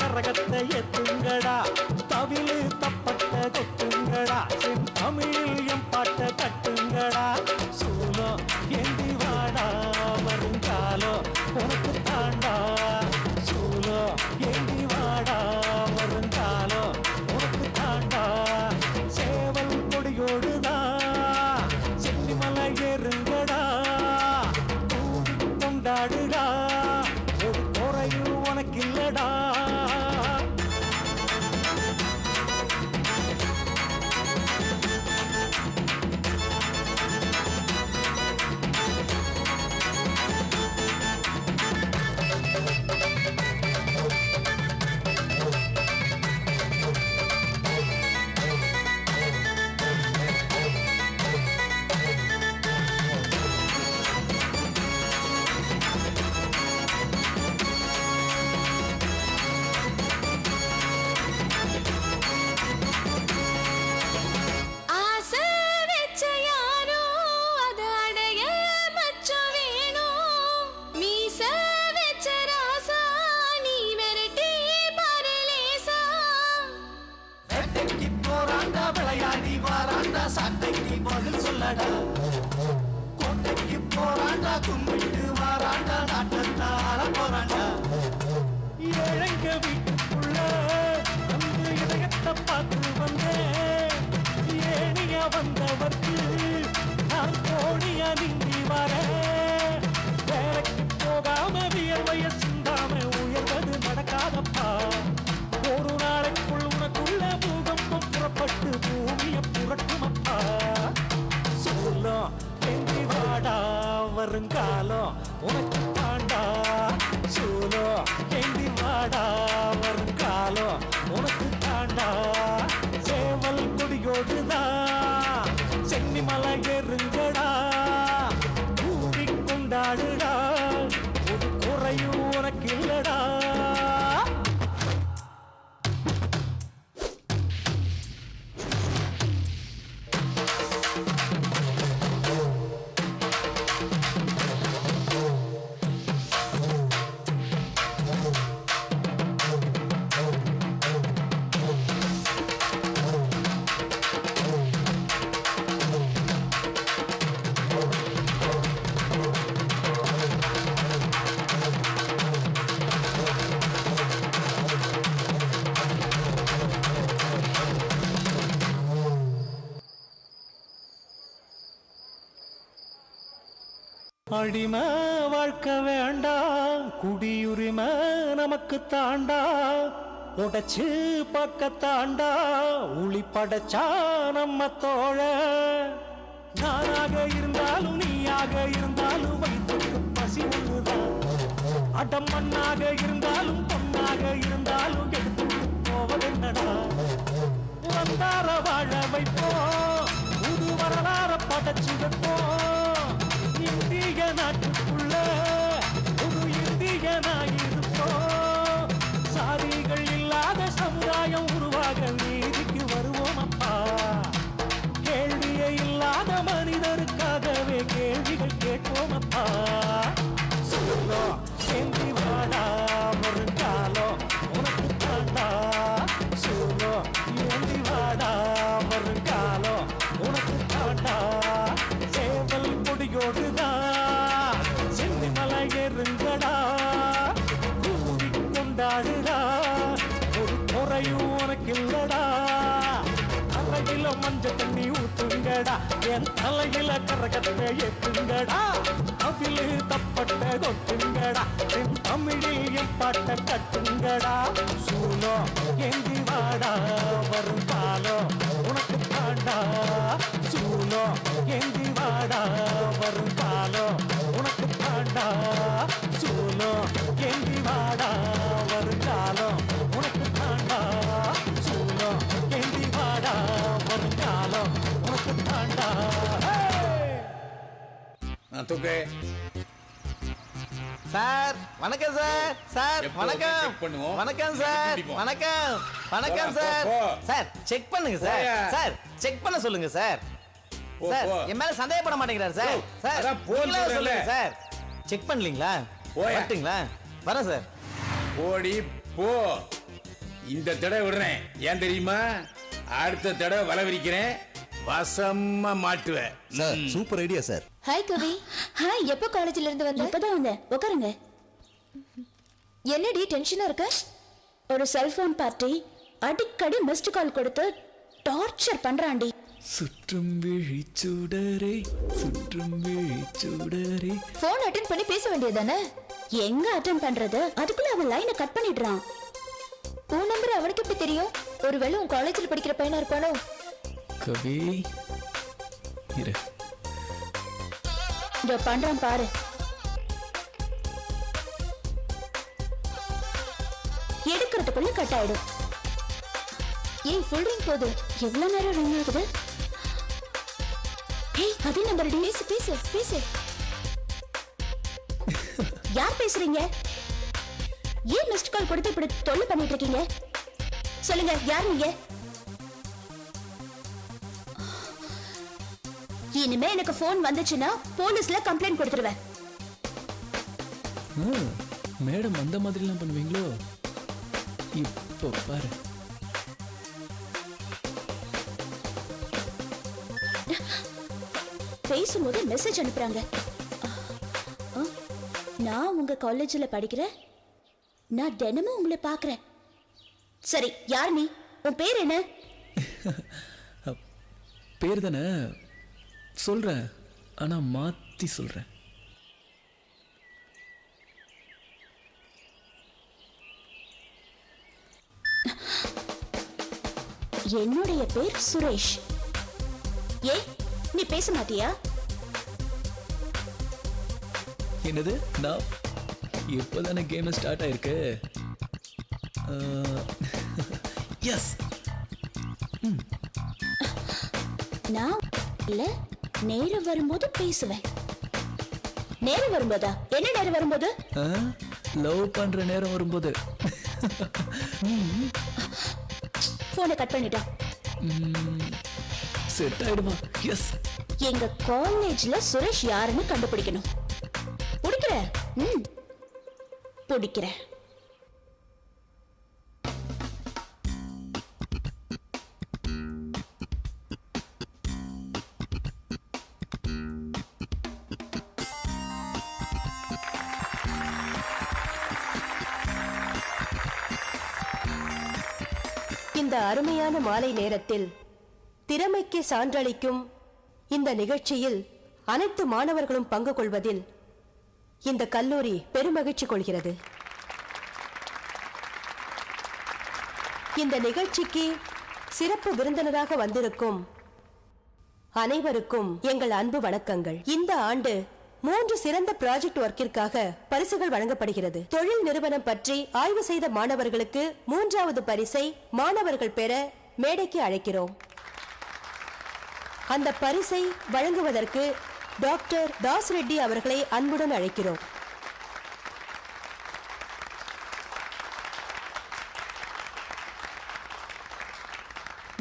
கரகத்தை எத்துங்கடா, தவிழு தப்பட்ட கொத்துங்கடா, தமிழில் எம் பாட்ட கட்டுங்கடா. சூலம் ஏந்தி வாடா, வருங்காலம் உனக்கு தாண்டா. வந்தாடா கோட்டைக்கு போறாண்டா கும்பிட்டு வாராண்டா நாட்டத்தால போறாண்டா ஏழைங்க வீட்டுக்குள்ள வந்து இதயத்தை பார்த்து வந்தேன் ஏனியா வந்தவர்க்கு நான் கோடியா நீங்கி வரேன் வேலைக்கு போகாம வியர்வைய சிந்தாம உயர்வது நடக்காதப்பா ஒரு நாளைக்குள் உனக்குள்ள பூகம்பம் புறப்பட்டு பூமிய புரட்டுமப்பா சொல்லும் எங்கி வாடா வருங்காலம் உனக்கு தாண்டா சொல்லும் எங்கி வாடா வருங்காலம் உனக்கு தாண்டா சேவல் கொடியோடுதான் சென்னி மலை எருங்கடா கூடி கொண்டாடுடா ஒரு குறையும் உனக்கு இல்லடா அடிமை வாழ்க்கை வேண்டாம் குடியுரிமை நமக்கு தாண்டா உடைச்சு பக்கத்தாண்டா உளி படைச்சா நம்ம தோழ நானாக இருந்தாலும் நீயாக இருந்தாலும் வயிற்றுக்கு பசி ஒன்றுதான் அடம் மண்ணாக இருந்தாலும் பொண்ணாக இருந்தாலும் எடுத்துட்டு போவதென்னடா வந்தார வாழ வைப்போம் புது வரலாற படைச்சு வைப்போம் இந்திய நாட்டுக்குள்ள ஒரு இந்தியனாயிருப்போம் சாதிகள் இல்லாத சமுதாயம் உருவாக நீதிக்கு வருவோம் அப்பா கேள்வியே இல்லாத மனிதருக்காகவே கேள்விகள் கேட்போம் அப்பா சொல்லும் செந்தி வாடா வருங்காலம் உனக்கு தாண்டா சொல்லும் ஏந்தி வாடா வருங்காலம் உனக்கு தாண்டா சேவல் கொடியோடுதான் சென்னி மலை எருங்கடா கூடி கொண்டாடுடா ஒரு குறையும் உனக்கு இல்லடா தலையில மஞ்ச தண்ணி ஊத்துங்கடா என் தலையில கரகத்தை ஏத்துங்கடா அவிலு தப்பட்ட கொட்டுங்கடா என் தமிழில் என் பாட்ட கட்டுங்கடா சூலம் ஏந்தி வாடா வருங்காலம் உனக்கு தாண்டா சூலம் ஏந்தி வாடா வருங்காலம் உனக்கு தாண்டா சூலம் ஏந்தி வாடா வருங்காலம் உனக்கு தாண்டா சூலம் ஏந்தி வாடா வருங்காலம் உனக்கு தாண்டா தூக்கு சார் வணக்கம் சார் சார் வணக்கம் வணக்கம் சார் வணக்கம் வணக்கம் சார் சார் செக் பண்ணுங்க சார் சார் செக் பண்ண சொல்லுங்க சார் சார் என் மேல சந்தேகப்பட மாட்டேங்கிறார் சார் சார் நீங்களே சொல்லுங்க சார் செக் பண்ணலீங்களா வரட்டுங்களா வரேன் சார் ஓடி போ இந்த தடவை விடுறேன் ஏன் தெரியுமா அடுத்த தடவை வலை விரிக்கிறேன் வசமா மாட்டுவேன் sir super idea sir hi Kavi hi எப்போ காலேஜ்ல இருந்து வந்த இப்பதான் வந்தேன் உட்காருங்க என்னடி டென்ஷனா இருக்க ஒரு செல்போன் பார்ட்டி அடிக்கடி மிஸ்டு கால் கொடுத்து டார்ச்சர் பண்றாண்டி சுற்றும் விழிச்சுடரே சுற்றும் விழிச்சுடரே போன் அட்டெண்ட் பண்ணி பேச வேண்டியதானே எங்க அட்டெண்ட் பண்றது அதுக்குள்ள அவன் லைனை கட் பண்ணிடுறான் உன் நம்பர் அவனுக்கு எப்படி தெரியும் ஒருவேளை உன் காலேஜ்ல படிக்கிற பையனா இருப்பானோ கவி இரு இதோ பண்றான் பாரு எடுக்கிறதுக்குள்ள கட் ஆயிடும் ஏய் ஃபுல் ரிங் போகுது எவ்வளவு நேரம் ரிங் ஆகுது ஏய் அதே நம்பர் பேசு பேசு பேசு யார் பேசுறீங்க ஏன் மிஸ்ட் கால் கொடுத்து இப்படி தொல்லை பண்ணிட்டு இருக்கீங்க சொல்லுங்க யார் நீங்க இனிமே எனக்கு போன் வந்துச்சுன்னா போலீஸ்ல கம்ப்ளைண்ட் கொடுத்துருவேன் மேடம் அந்த மாதிரிலாம் பண்ணுவீங்களோ இப்போ பாரு பேசும்போது மெசேஜ் அனுப்புறாங்க. நான் உங்க காலேஜ்ல படிக்கிறேன். நான் தினமும் உங்களை பார்க்கறேன். சரி, யார் நீ? உன் பேர் என்ன? பேர் தானே சொல்றேன், ஆனா மாத்தி சொல்றேன். என்னுடைய பேர் சுரேஷ். ஏ, நீ பேச மாட்டியா? என்னது? நான் இப்போதானே கேம் ஸ்டார்ட் ஆயிருக்கு. எஸ். நான் இல்ல, நேரம் வரும்போது பேசுவேன். நேரம் வரும்போதா? என்ன நேரம் வரும்போது? லவ் பண்ற நேரம் வரும்போது. போனை கட் பண்ணிட்டா. செட் ஆயிடுமா? எஸ். எங்க காலேஜ்ல சுரேஷ் யாருன்னு கண்டுபிடிக்கணும். பிடிக்கிறேன். பிடிக்கிறேன். இந்த அருமையான மாலை நேரத்தில் திறமைக்கு சான்றளிக்கும் இந்த நிகழ்ச்சியில் அனைத்து மாணவர்களும் பங்கு கொள்வதில் இந்த கல்லூரி பெருமகிழ்ச்சி கொள்கிறது. இந்த நிகழ்ச்சிக்கு சிறப்பு விருந்தினராக வந்திருக்கும் அனைவருக்கும் எங்கள் அன்பு வணக்கங்கள். இந்த ஆண்டு 3 சிறந்த ப்ராஜெக்ட் ஒர்க்கிற்காக பரிசுகள் வழங்கப்படுகிறது. தொழில் நிறுவனம் பற்றி ஆய்வு செய்த மாணவர்களுக்கு 3வது பரிசை மாணவர்கள் பெற மேடைக்கு அழைக்கிறோம். அந்த பரிசை வழங்குவதற்கு டாக்டர் தாஸ் ரெட்டி அவர்களை அன்புடன் அழைக்கிறோம்.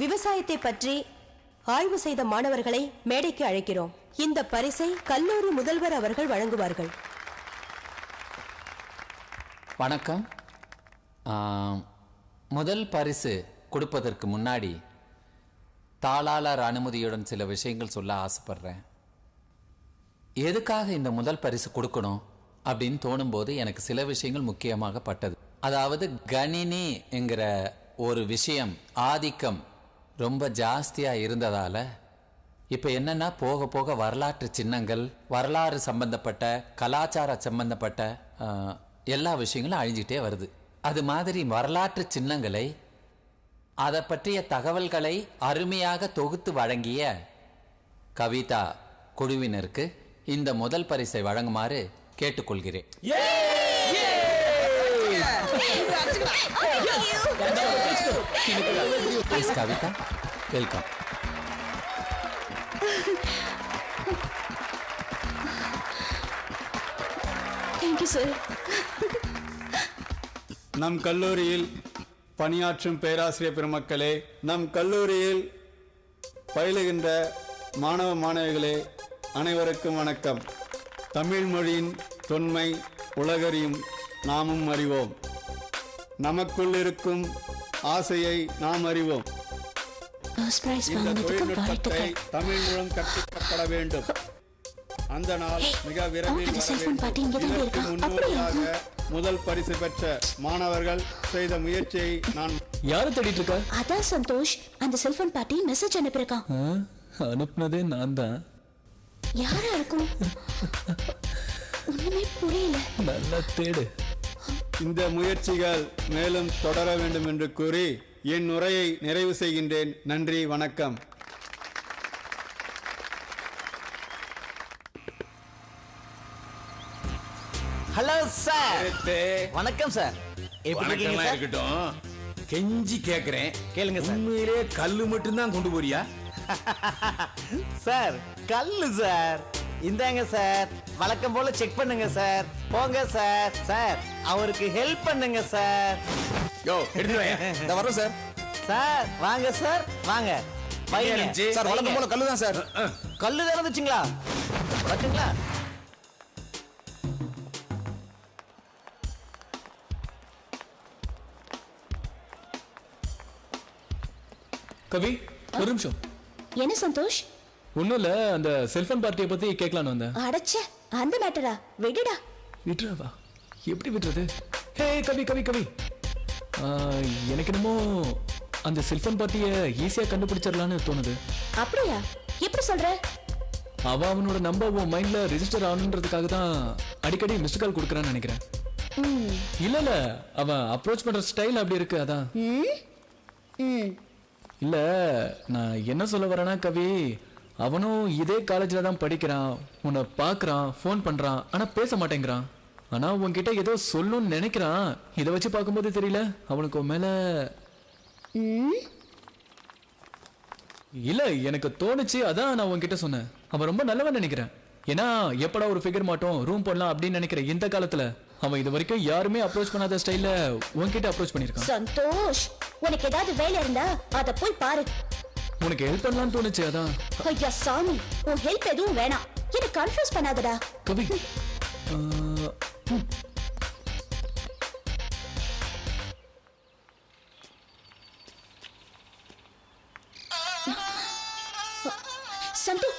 விவசாயத்தை பற்றி ஆய்வு செய்த மாணவர்களை மேடைக்கு அழைக்கிறோம். இந்த பரிசை கல்லூரி முதல்வர் அவர்கள் வழங்குவார்கள். வணக்கம். முதல் பரிசு கொடுப்பதற்கு முன்னாடி தாளாளர் அனுமதியுடன் சில விஷயங்கள் சொல்ல ஆசைப்படுறேன். எதுக்காக இந்த முதல் பரிசு கொடுக்கணும் அப்படின்னு தோணும்போது எனக்கு சில விஷயங்கள் முக்கியமாக பட்டது. அதாவது கணினி என்கிற ஒரு விஷயம் ஆதிக்கம் ரொம்ப ஜாஸ்தியா இருந்ததால இப்ப என்னன்னா போக போக வரலாற்று சின்னங்கள், வரலாறு சம்பந்தப்பட்ட, கலாச்சார சம்பந்தப்பட்ட எல்லா விஷயங்களும் அழிஞ்சிட்டே வருது. அது மாதிரி வரலாற்று சின்னங்களை, அதை பற்றிய தகவல்களை அருமையாக தொகுத்து வழங்கிய கவிதா குழுவினருக்கு இந்த முதல் பரிசை வழங்குமாறு கேட்டுக்கொள்கிறேன். Kavitha, welcome. Thank you, sir. நம் கல்லூரியில் பணியாற்றும் பேராசிரியர் பெருமக்களே, நம் கல்லூரியில் பயிலுகின்ற மாணவ மாணவிகளே, அனைவருக்கும் வணக்கம். தமிழ் மொழியின் தொன்மை உலகறியும் நாமும் அறிவோம். நமக்குள் இருக்கும் ஆசையை நாம் அறிவோம். இந்த தொழில்நுட்பத்தை தமிழ் மூலம் கற்பிக்கப்பட வேண்டும். அந்த நாள் மிக விரைவில் இதற்கு முன்னோடியாக முதல் பரிசு பெற்ற மாணவர்கள் செய்த முயற்சியை நான் யாரு தேடிட்டு இருக்க? அதான் சந்தோஷ், அந்த செல்போன் பார்ட்டி மெசேஜ் அனுப்பியிருக்கான். அனுப்புனதே நான் தான். யாரா இருக்கும்? ஒண்ணுமே புரியல. நல்லா தேடு. இந்த முயற்சிகள் மேலும் தொடர வேண்டும் என்று கூறி என் உரையை நிறைவு செய்கின்றேன். நன்றி, வணக்கம். Hello sir. வணக்கம் சார். எப்படி இருக்கீங்க சார்? இருக்கட்டும், கெஞ்சி கேக்குறேன், கேளுங்க சார். உண்மையிலே கல்லு மட்டும் தான் கொண்டு போறியா? சார், கல்லு சார். இந்தாங்க சார், வழக்கம் போல செக் பண்ணுங்க சார். போங்க சார். சார், அவருக்கு ஹெல்ப் பண்ணுங்க சார். யோ, எடுத்து வாங்க. இந்த வரோம் சார். சார், வாங்க சார், வாங்க. வைங்க சார், வழக்கம் போல கல்லு தான் சார். கல்லு தான் இருந்துச்சுங்களா? வச்சுங்களா? கவி, ஒரு நிமிஷம். என்ன சந்தோஷ்? ஒண்ணும் இல்ல அந்த செல்போன் பார்ட்டியை பத்தி கேட்கலான்னு வந்தேன். அடச்சே, அந்த மேட்டரா? விடுடா. விட்டுறவா? எப்படி விட்டுறது? ஹே கவி கவி கவி, எனக்கு என்னமோ அந்த செல்போன் பார்ட்டியை ஈஸியா கண்டுபிடிச்சிடலான்னு தோணுது. அப்படியா? எப்படி சொல்ற? அவனோட நம்பர் உன் மைண்ட்ல ரெஜிஸ்டர் ஆகணுன்றதுக்காக தான் அடிக்கடி மிஸ்ட் கால் கொடுக்கறான்னு நினைக்கிறேன். இல்ல அவன் அப்ரோச் பண்ற ஸ்டைல் அப்படி இருக்கு. அதான் இல்ல நான் என்ன சொல்ல வரேன்னா கவி, அவனும் இதே காலேஜ்ல தான் படிக்கிறான், உன்னை பாக்குறான், ஃபோன் பண்றான், ஆனா பேச மாட்டேங்கிறான். ஆனா உன்கிட்ட ஏதோ சொல்லணும்னு நினைக்கிறான். இதை வச்சு பார்க்கும்போது தெரியல அவனுக்கு மேல. இல்ல எனக்கு தோணுச்சு, அதான் நான் உன்கிட்ட சொன்னேன். அவன் ரொம்ப நல்லவன் நினைக்கிறேன். ஏன்னா எப்படா ஒரு ஃபிகர் மாட்டோம் ரூம் போடலாம் அப்படின்னு நினைக்கிற இந்த காலத்துல அவன் இது வரைக்கும் யாருமே அப்ரோச் பண்ணாத ஸ்டைல்ல உன்கிட்ட அப்ரோச் பண்ணிருக்கான். சந்தோஷ், உனக்கு ஏதாவது வேலை இருந்தா அத போய் பாரு. உனக்கு ஹெல்ப் பண்ணலாம்னு தோணுச்சு அதான். ஐயா சாமி, உன் ஹெல்ப் எதுவும் வேணாம். என்ன confuse பண்ணாதடா. Kavi Sandhu.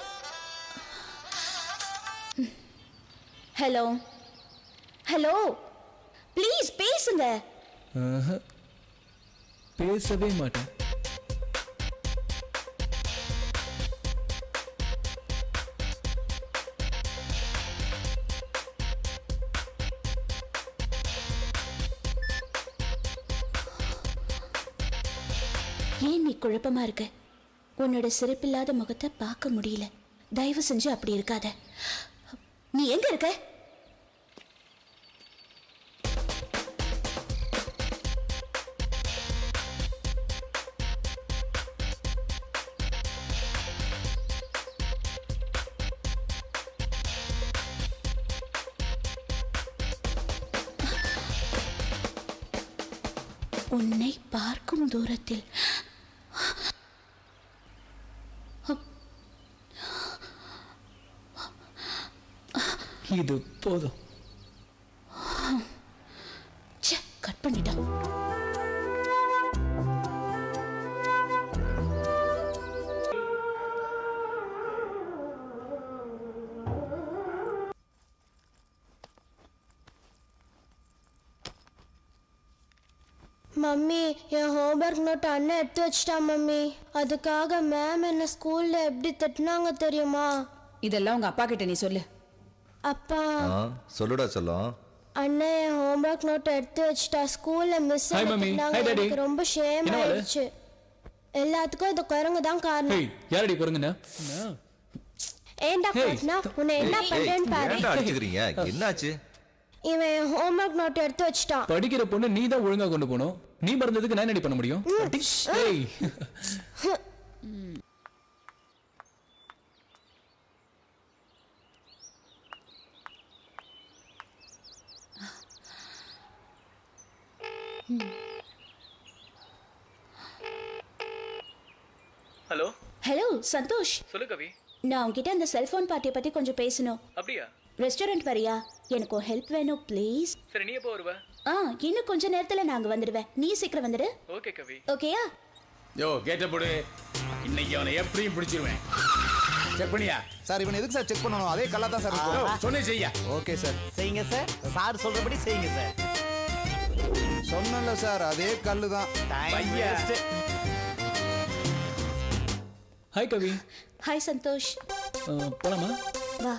Hello hello, please பேசுங்க. பேசவே மாட்டேன். ஏன் நீ குழப்பமா இருக்க? உன்னோட சிறப்பில்லாத முகத்தை பார்க்க முடியல. தயவு செஞ்சு அப்படி இருக்காத. நீ எங்க இருக்க? உன்னை பார்க்கும் தூரத்தில். இது போதும். கட் பண்ணிட்டான். மம்மி, என் ஹோம்ஒர்க் நோட் அண்ணன் எடுத்து வச்சிட்டா மம்மி. அதுக்காக மேம் என்ன ஸ்கூல்ல எப்படி திட்டினாங்க தெரியுமா? இதெல்லாம் உங்க அப்பா கிட்ட நீ சொல்லு. அப்பா, சொல்லுடா சொல்லும். அண்ணன் என் ஹோம்ஒர்க் நோட் எடுத்து வச்சிட்டா. ஸ்கூல்ல மிஸ் எனக்கு ரொம்ப ஷேம் ஆயிடுச்சு. எல்லாத்துக்கும் இந்த குரங்கு தான் காரணம். யாரடி குரங்குனா? ஏண்டா பாட்னா, உன்னை என்ன பண்றேன்னு பாரு. ஏன்டா அடிக்குறீங்க? என்னாச்சு? இவன் ஹோம்ஒர்க் நோட் எடுத்து வச்சிட்டான். படிக்கிற பொண்ணு நீ தான் ஒழுங்கா கொண்டு போணும். நீ மறந்ததுக்கு நான் என்ன பண்ண முடியும்? Hello hello Santhosh. சொல்லு கவி. நான் உன்கிட்ட அந்த செல்போன் பார்ட்டியை பத்தி கொஞ்சம் பேசணும். அப்படியா? ரெஸ்டாரண்ட் வரியா? எனக்கு ஹெல்ப் வேணும் ப்ளீஸ். சரி, நீ எப்போ வருவ? இன்னும் கொஞ்ச நேரத்துல நாங்க வந்துடுவேன். நீ சீக்கிரம் வந்துடு. ஓகே கவி. ஓகேயா? யோ கேட்ட போடு. இன்னைக்கு அவனை எப்படியும் பிடிச்சிருவேன். செக் பண்ணியா? சார் இவன் எதுக்கு சார் செக் பண்ணணும்? அதே கல்லா தான் சார். சொன்னே செய்யா. Okay sir. செய்யுங்க சார். சார் சொல்றபடி செய்யுங்க சார். சொன்னல சார், அதே கல்லு தான். ஹாய் கவி. ஹாய் சந்தோஷ். போலாமா? வா.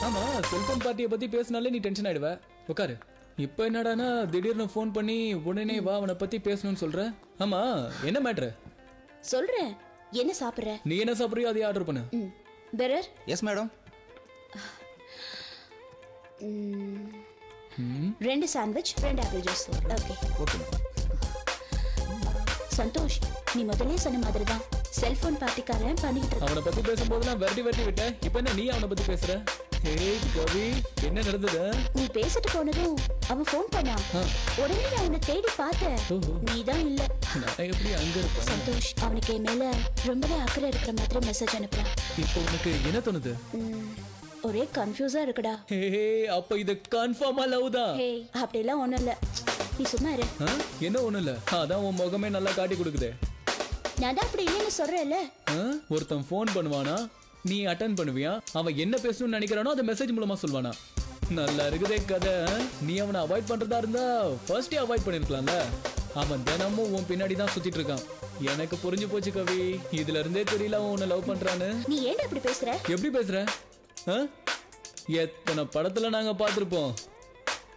ஆமா, செல்போன் பார்ட்டியை பத்தி பேசினாலே நீ டென்ஷன் ஆயிடுவ. உட்காரு. இப்போ என்னடானா திடீர்னு ஃபோன் பண்ணி உடனே வா அவனை பத்தி பேசணும்னு சொல்ற. ஆமா, என்ன மேட்ரு? சொல்றேன். என்ன சாப்பிடுற? நீ என்ன சாப்பிடுறியோ அதை ஆர்டர் பண்ணு. Bearer? Yes madam. 2 sandwich, 2 apple juice. Okay. Santhosh, நீ முதல்ல சொன்ன மாதிரி தான் செல்போன் பார்ட்டிக்காரன் பண்ணிட்டு இருக்க. அவனை பத்தி பேசும்போது நான் வெட்டி விட்ட. இப்போ என்ன நீ அவனை பத்தி பேசுற? ஹே கவி, என்ன நடந்தது? நீ பேசிட்டு போனதும் அவன் ஃபோன் பண்ணான். உடனே நான் அவனை தேடி பார்த்தேன். நீதான் இல்ல. நான் எப்படி அங்க இருப்பேன்? சந்தோஷ், அவனுக்கு என் மேல ரொம்பவே அக்கறை இருக்கிற மாதிரி மெசேஜ் அனுப்புறான். இப்போ உனக்கு என்ன தோணுது? ஒரே கன்ஃபியூஸா இருக்குடா. அப்ப இது கன்ஃபார்மா லவ் தான். ஹே, அப்படிலாம் ஒண்ணும் இல்ல. நீ சும்மா இரு. என்ன ஒண்ணும் இல்ல, அதான் உன் முகமே நல்லா காட்டி கொடுக்குது. நான் தான் அப்படி இல்லைன்னு சொல்றேன்ல. ஒருத்தன் ஃபோன் பண்ணுவானா, நீ அட்டன் பண்ணுவியா, அவன் என்ன பேசணும்னு நினைக்கிறானோ அதை மெசேஜ் மூலமா சொல்வானா. நல்லா இருக்குதே கதை. நீ அவனை அவாய்ட் பண்றதா இருந்தா ஃபர்ஸ்டே அவாய்ட் பண்ணிருக்கலாம்ல. அவன் தினமும் உன் பின்னாடி தான் சுத்திட்டு இருக்கான். எனக்கு புரிஞ்சு போச்சு கவி, இதுல இருந்தே தெரியல அவன் உன்னை லவ் பண்றான்னு. நீ ஏன் அப்படி பேசுற? எப்படி பேசுற? எத்தனை படத்துல நாங்க பார்த்திருப்போம்.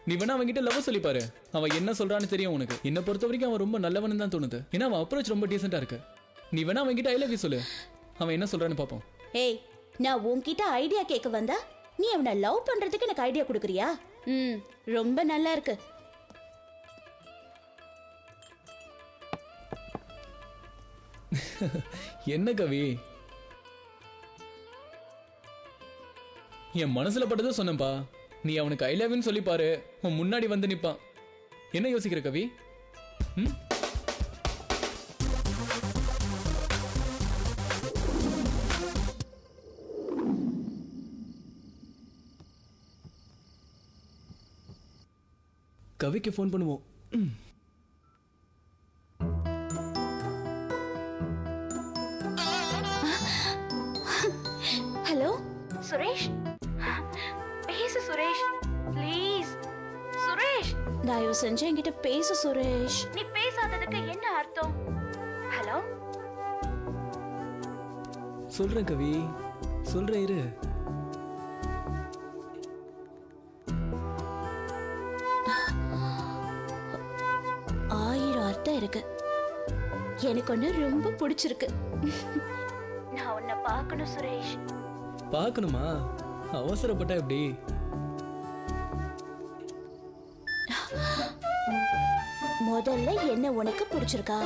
நீ வேணா அவன்கிட்ட லவ் சொல்லி பாரு, அவன் என்ன சொல்றான்னு தெரியும் உனக்கு. என்ன பொறுத்த வரைக்கும் அவன் ரொம்ப நல்லவன் தான் தோணுது. ஏன்னா அவன் அப்ரோச் ரொம்ப டீசெண்டா இருக்கு. நீ வேணா அவன்கிட்ட ஐ லவ் யூ சொல்லு, அவன் என்ன சொல்றான்னு பாப்போம். ஏய், நான் உன்கிட்ட ஐடியா கேட்க வந்தா நீ அவனை லவ் பண்றதுக்கு எனக்கு ஐடியா கொடுக்குறியா? ரொம்ப நல்லா இருக்கு. என்ன கவி, என் மனசுல பட்டதை சொன்னப்பா. நீ அவனுக்கு ஐ லவ் யூ சொல்லி பாரு, உன் முன்னாடி வந்து நிப்பான். என்ன யோசிக்கிற கவி? கவிக்கு ஃபோன் பண்ணுவோம். ஹலோ சுரேஷ், பேசு சுரேஷ் ப்ளீஸ். சுரேஷ், தயவு செஞ்சு என்கிட்ட பேசு சுரேஷ். நீ பேசாததுக்கு என்ன அர்த்தம்? ஹலோ, சொல்றேன் கவி, சொல்றேன் இரு. இருக்கு. எனக்கு ஒண்ணு ரொம்ப பிடிச்சிருக்கு. நான் உன்னை பார்க்கணும் சுரேஷ். பார்க்கணுமா? அவசரப்பட்டா எப்படி? முதல்ல என்ன உனக்கு பிடிச்சிருக்கா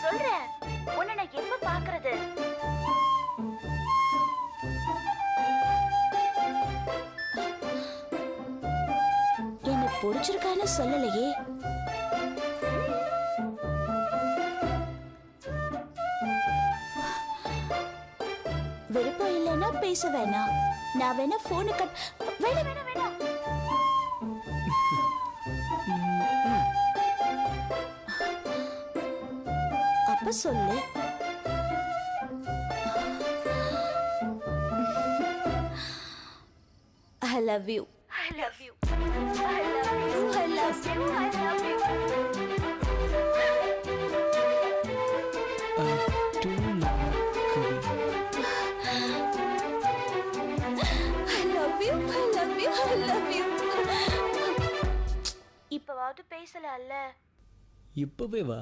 சொல்றேன். உன்னை நான் எப்ப பார்க்கிறது? என்ன பிடிச்சிருக்கான்னு சொல்லலையே. விருப்பம் இல்லைன்னா பேச வேணாம். நான் வேணா போனு கட். வேணாம் வேணாம் வேணாம். அப்ப சொல்லு. I love you. I love you. I love you. I love you. I love you. இப்பவாவது பேசலாம்ல. இப்பவே வா,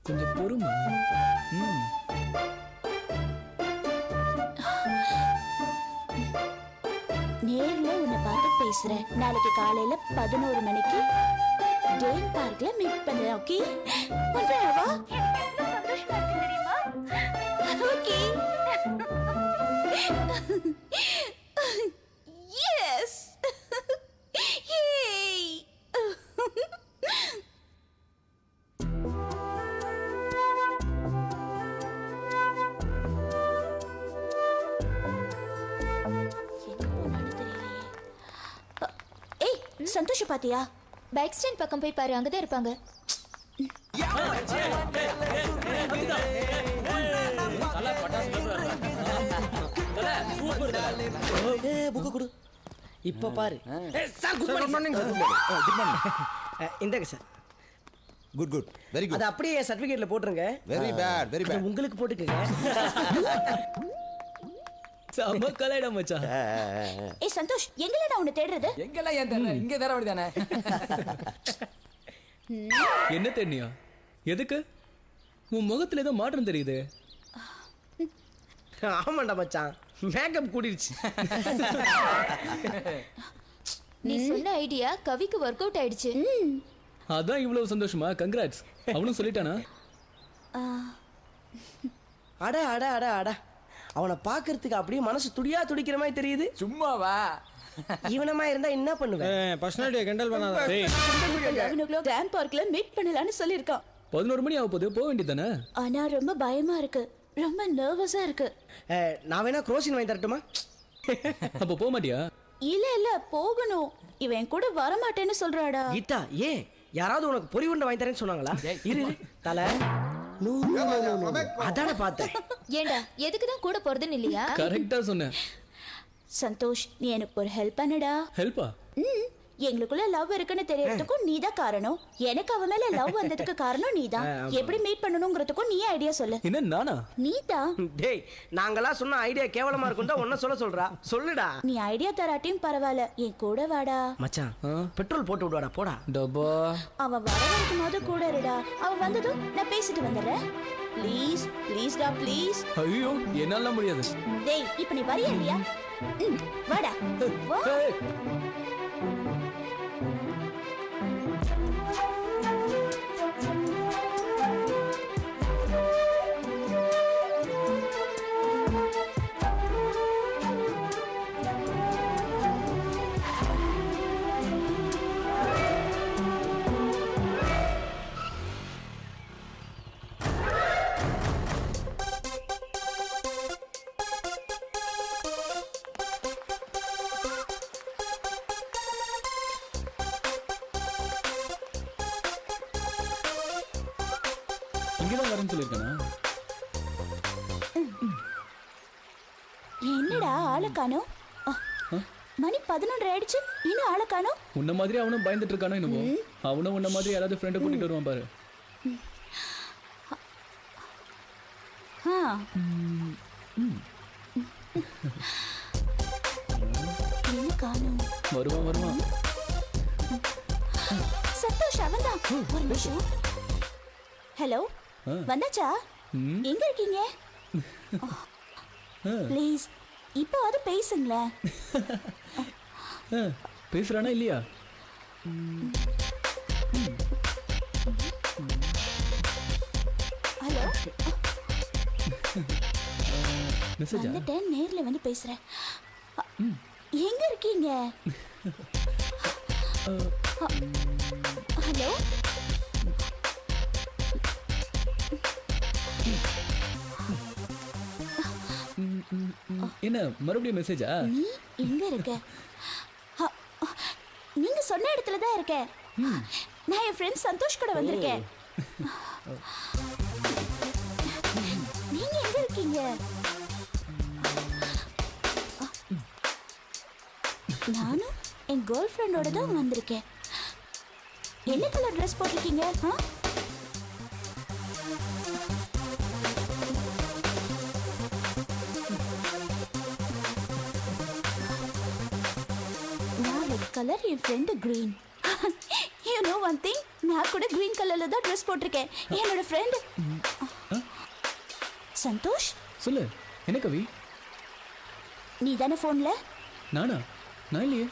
கொஞ்சம் பொறுமா. நேர்ல உன்னை பார்த்து பேசுறேன். நாளைக்கு காலையில 11 மணிக்கு டேன் பார்க்ல மீட் பண்ணலாம். ஓகே? வந்துடவா? எனக்கு எவ்வளவு சந்தோஷமா இருக்கு தெரியுமா? ஓகே. எஸ். Yay! ஏய், சந்தோஷ் பாத்தியா? பைக் ஸ்டாண்ட் பக்கம் போய் பாரு, அங்கதான் இருப்பாங்க. புக்கு கொடு. இப்ப பாரு. Sir good morning. இந்தாங்க sir. Good good very good. அது அப்படியே சர்டிபிகேட்ல போட்டுருங்க. Very bad very bad. உங்களுக்கு போட்டுக்கங்க. சம கலைடா மச்சான். ஏய் சந்தோஷ், எங்கல நான் உன்னை தேடுறது? எங்கலாம் ஏன் தேடுற? இங்க தேட வேண்டியதானே. என்ன தேடியா? எதுக்கு? உன் முகத்துல ஏதோ மாற்றம் தெரியுது. ஆமாண்டா மச்சான், மேக்கப் கூடிருச்சு. நீ சொன்ன ஐடியா கவிக்கு ஒர்க் அவுட் ஆயிடுச்சு. அதான் இவ்வளவு சந்தோஷமா? கங்க்ராட்ஸ். அவனும் சொல்லிட்டானா? அட அட அட அட, அவனை பாக்குறதுக்கு அப்படியே மனசு துடியா துடிக்கிற மாதிரி தெரியுது. சும்மாவா? இவனமா இருந்தா என்ன பண்ணுவேன்? பர்சனாலிட்டியை கண்டல் பண்ணாத. டேய், 11 o'clock டேம் பார்க்ல மீட் பண்ணலாம்னு சொல்லிருக்கான். 11 மணி ஆக போகுது, போக வேண்டியதானே? ஆனா ரொம்ப பயமா இருக்கு, ரொம்ப நர்வஸா இருக்கு. நான் வேணா குரோசின் வாங்கி தரட்டுமா? அப்ப போக மாட்டியா? இல்ல போகணும். இவன் கூட வர மாட்டேன்னு சொல்றாடா. கீதா ஏன் யாராவது உனக்கு பொரி உருண்டை வாங்கி தரேன்னு சொன்னாங்களா? இரு தலை அதான பார்த்தேன். ஏண்டா எதுக்குதான் கூட போறதுன்னு இல்லையா? கரெக்டா சொன்ன. சந்தோஷ், நீ எனக்கு ஒரு ஹெல்ப் பண்ணுடா. ஹெல்ப்பா? எங்களுக்குள்ள லவ் இருக்குன்னு தெரியறதுக்கும் நீதான் காரணம். எனக்கு அவ மேல லவ் வந்ததுக்கு காரணம் நீதான். எப்படி மீட் பண்ணணும்ங்கிறதுக்கும் நீ ஐடியா சொல்லு. என்ன நானா? நீதான். டேய் நாங்களா சொன்ன ஐடியா கேவலமா இருக்கும் தான் உன்ன சொல்றா. சொல்லுடா. நீ ஐடியா தராட்டியும் பரவாயில்ல, என் கூட வாடா. மச்சான் பெட்ரோல் போட்டு விடுவாடா போடா. டப்பா. அவ வர வரைக்கும் போது கூட இருடா. அவ வந்ததும் நான் பேசிட்டு வந்துடுறேன். ப்ளீஸ் ப்ளீஸ்டா ப்ளீஸ். ஐயோ என்னால முடியாது. டேய் இப்ப நீ வரியா இல்லையா? வாடா வா. இங்கதான் வரேன்னு சொல்லிருக்கானா? என்னடா ஆளை காணோம்? மணி 11 ஆயிடுச்சு, இன்னும் ஆளை காணோம். உன்ன மாதிரி அவனும் பயந்துட்டு இருக்கானோ என்னமோ. அவனும் உன்ன மாதிரி யாராவது ஃப்ரெண்டை கூட்டிட்டு வருவான் பாரு. என்ன காணோம்? வருவான். சந்தோஷ் அவன்தான். ஒரு நிமிஷம். ஹலோ வந்தாச்சா? எங்க இருக்கீங்க? ப்ளீஸ் இப்போ அது பேசுங்களேன். பேசுறானா இல்லையா? ஹலோ மெசேஜா? வந்துட்டேன், நேர்ல வந்து பேசுறேன். எங்க இருக்கீங்க? ஹலோ என்ன மறுபடியும் மெசேஜா? நீ எங்க இருக்க? நீங்க சொன்ன இடத்துல தான் இருக்கேன். நான் என் ஃப்ரெண்ட் சந்தோஷ் கூட வந்திருக்கேன். நீங்க எங்க இருக்கீங்க? நானும் என் கேர்ள் ஃப்ரெண்டோட தான் வந்திருக்கேன். என்ன கலர் ட்ரெஸ் போட்டிருக்கீங்க? Colour N friend green. You know one thing, நான் கூட கிரீன் கலர்ல தான் ட்ரெஸ் போட்டிருக்கேன். என்னோட ஃப்ரெண்ட் சந்தோஷ். சொல்லு, என்ன கவி? நீ தானே ஃபோன்ல? நானா? நான் இல்லையே.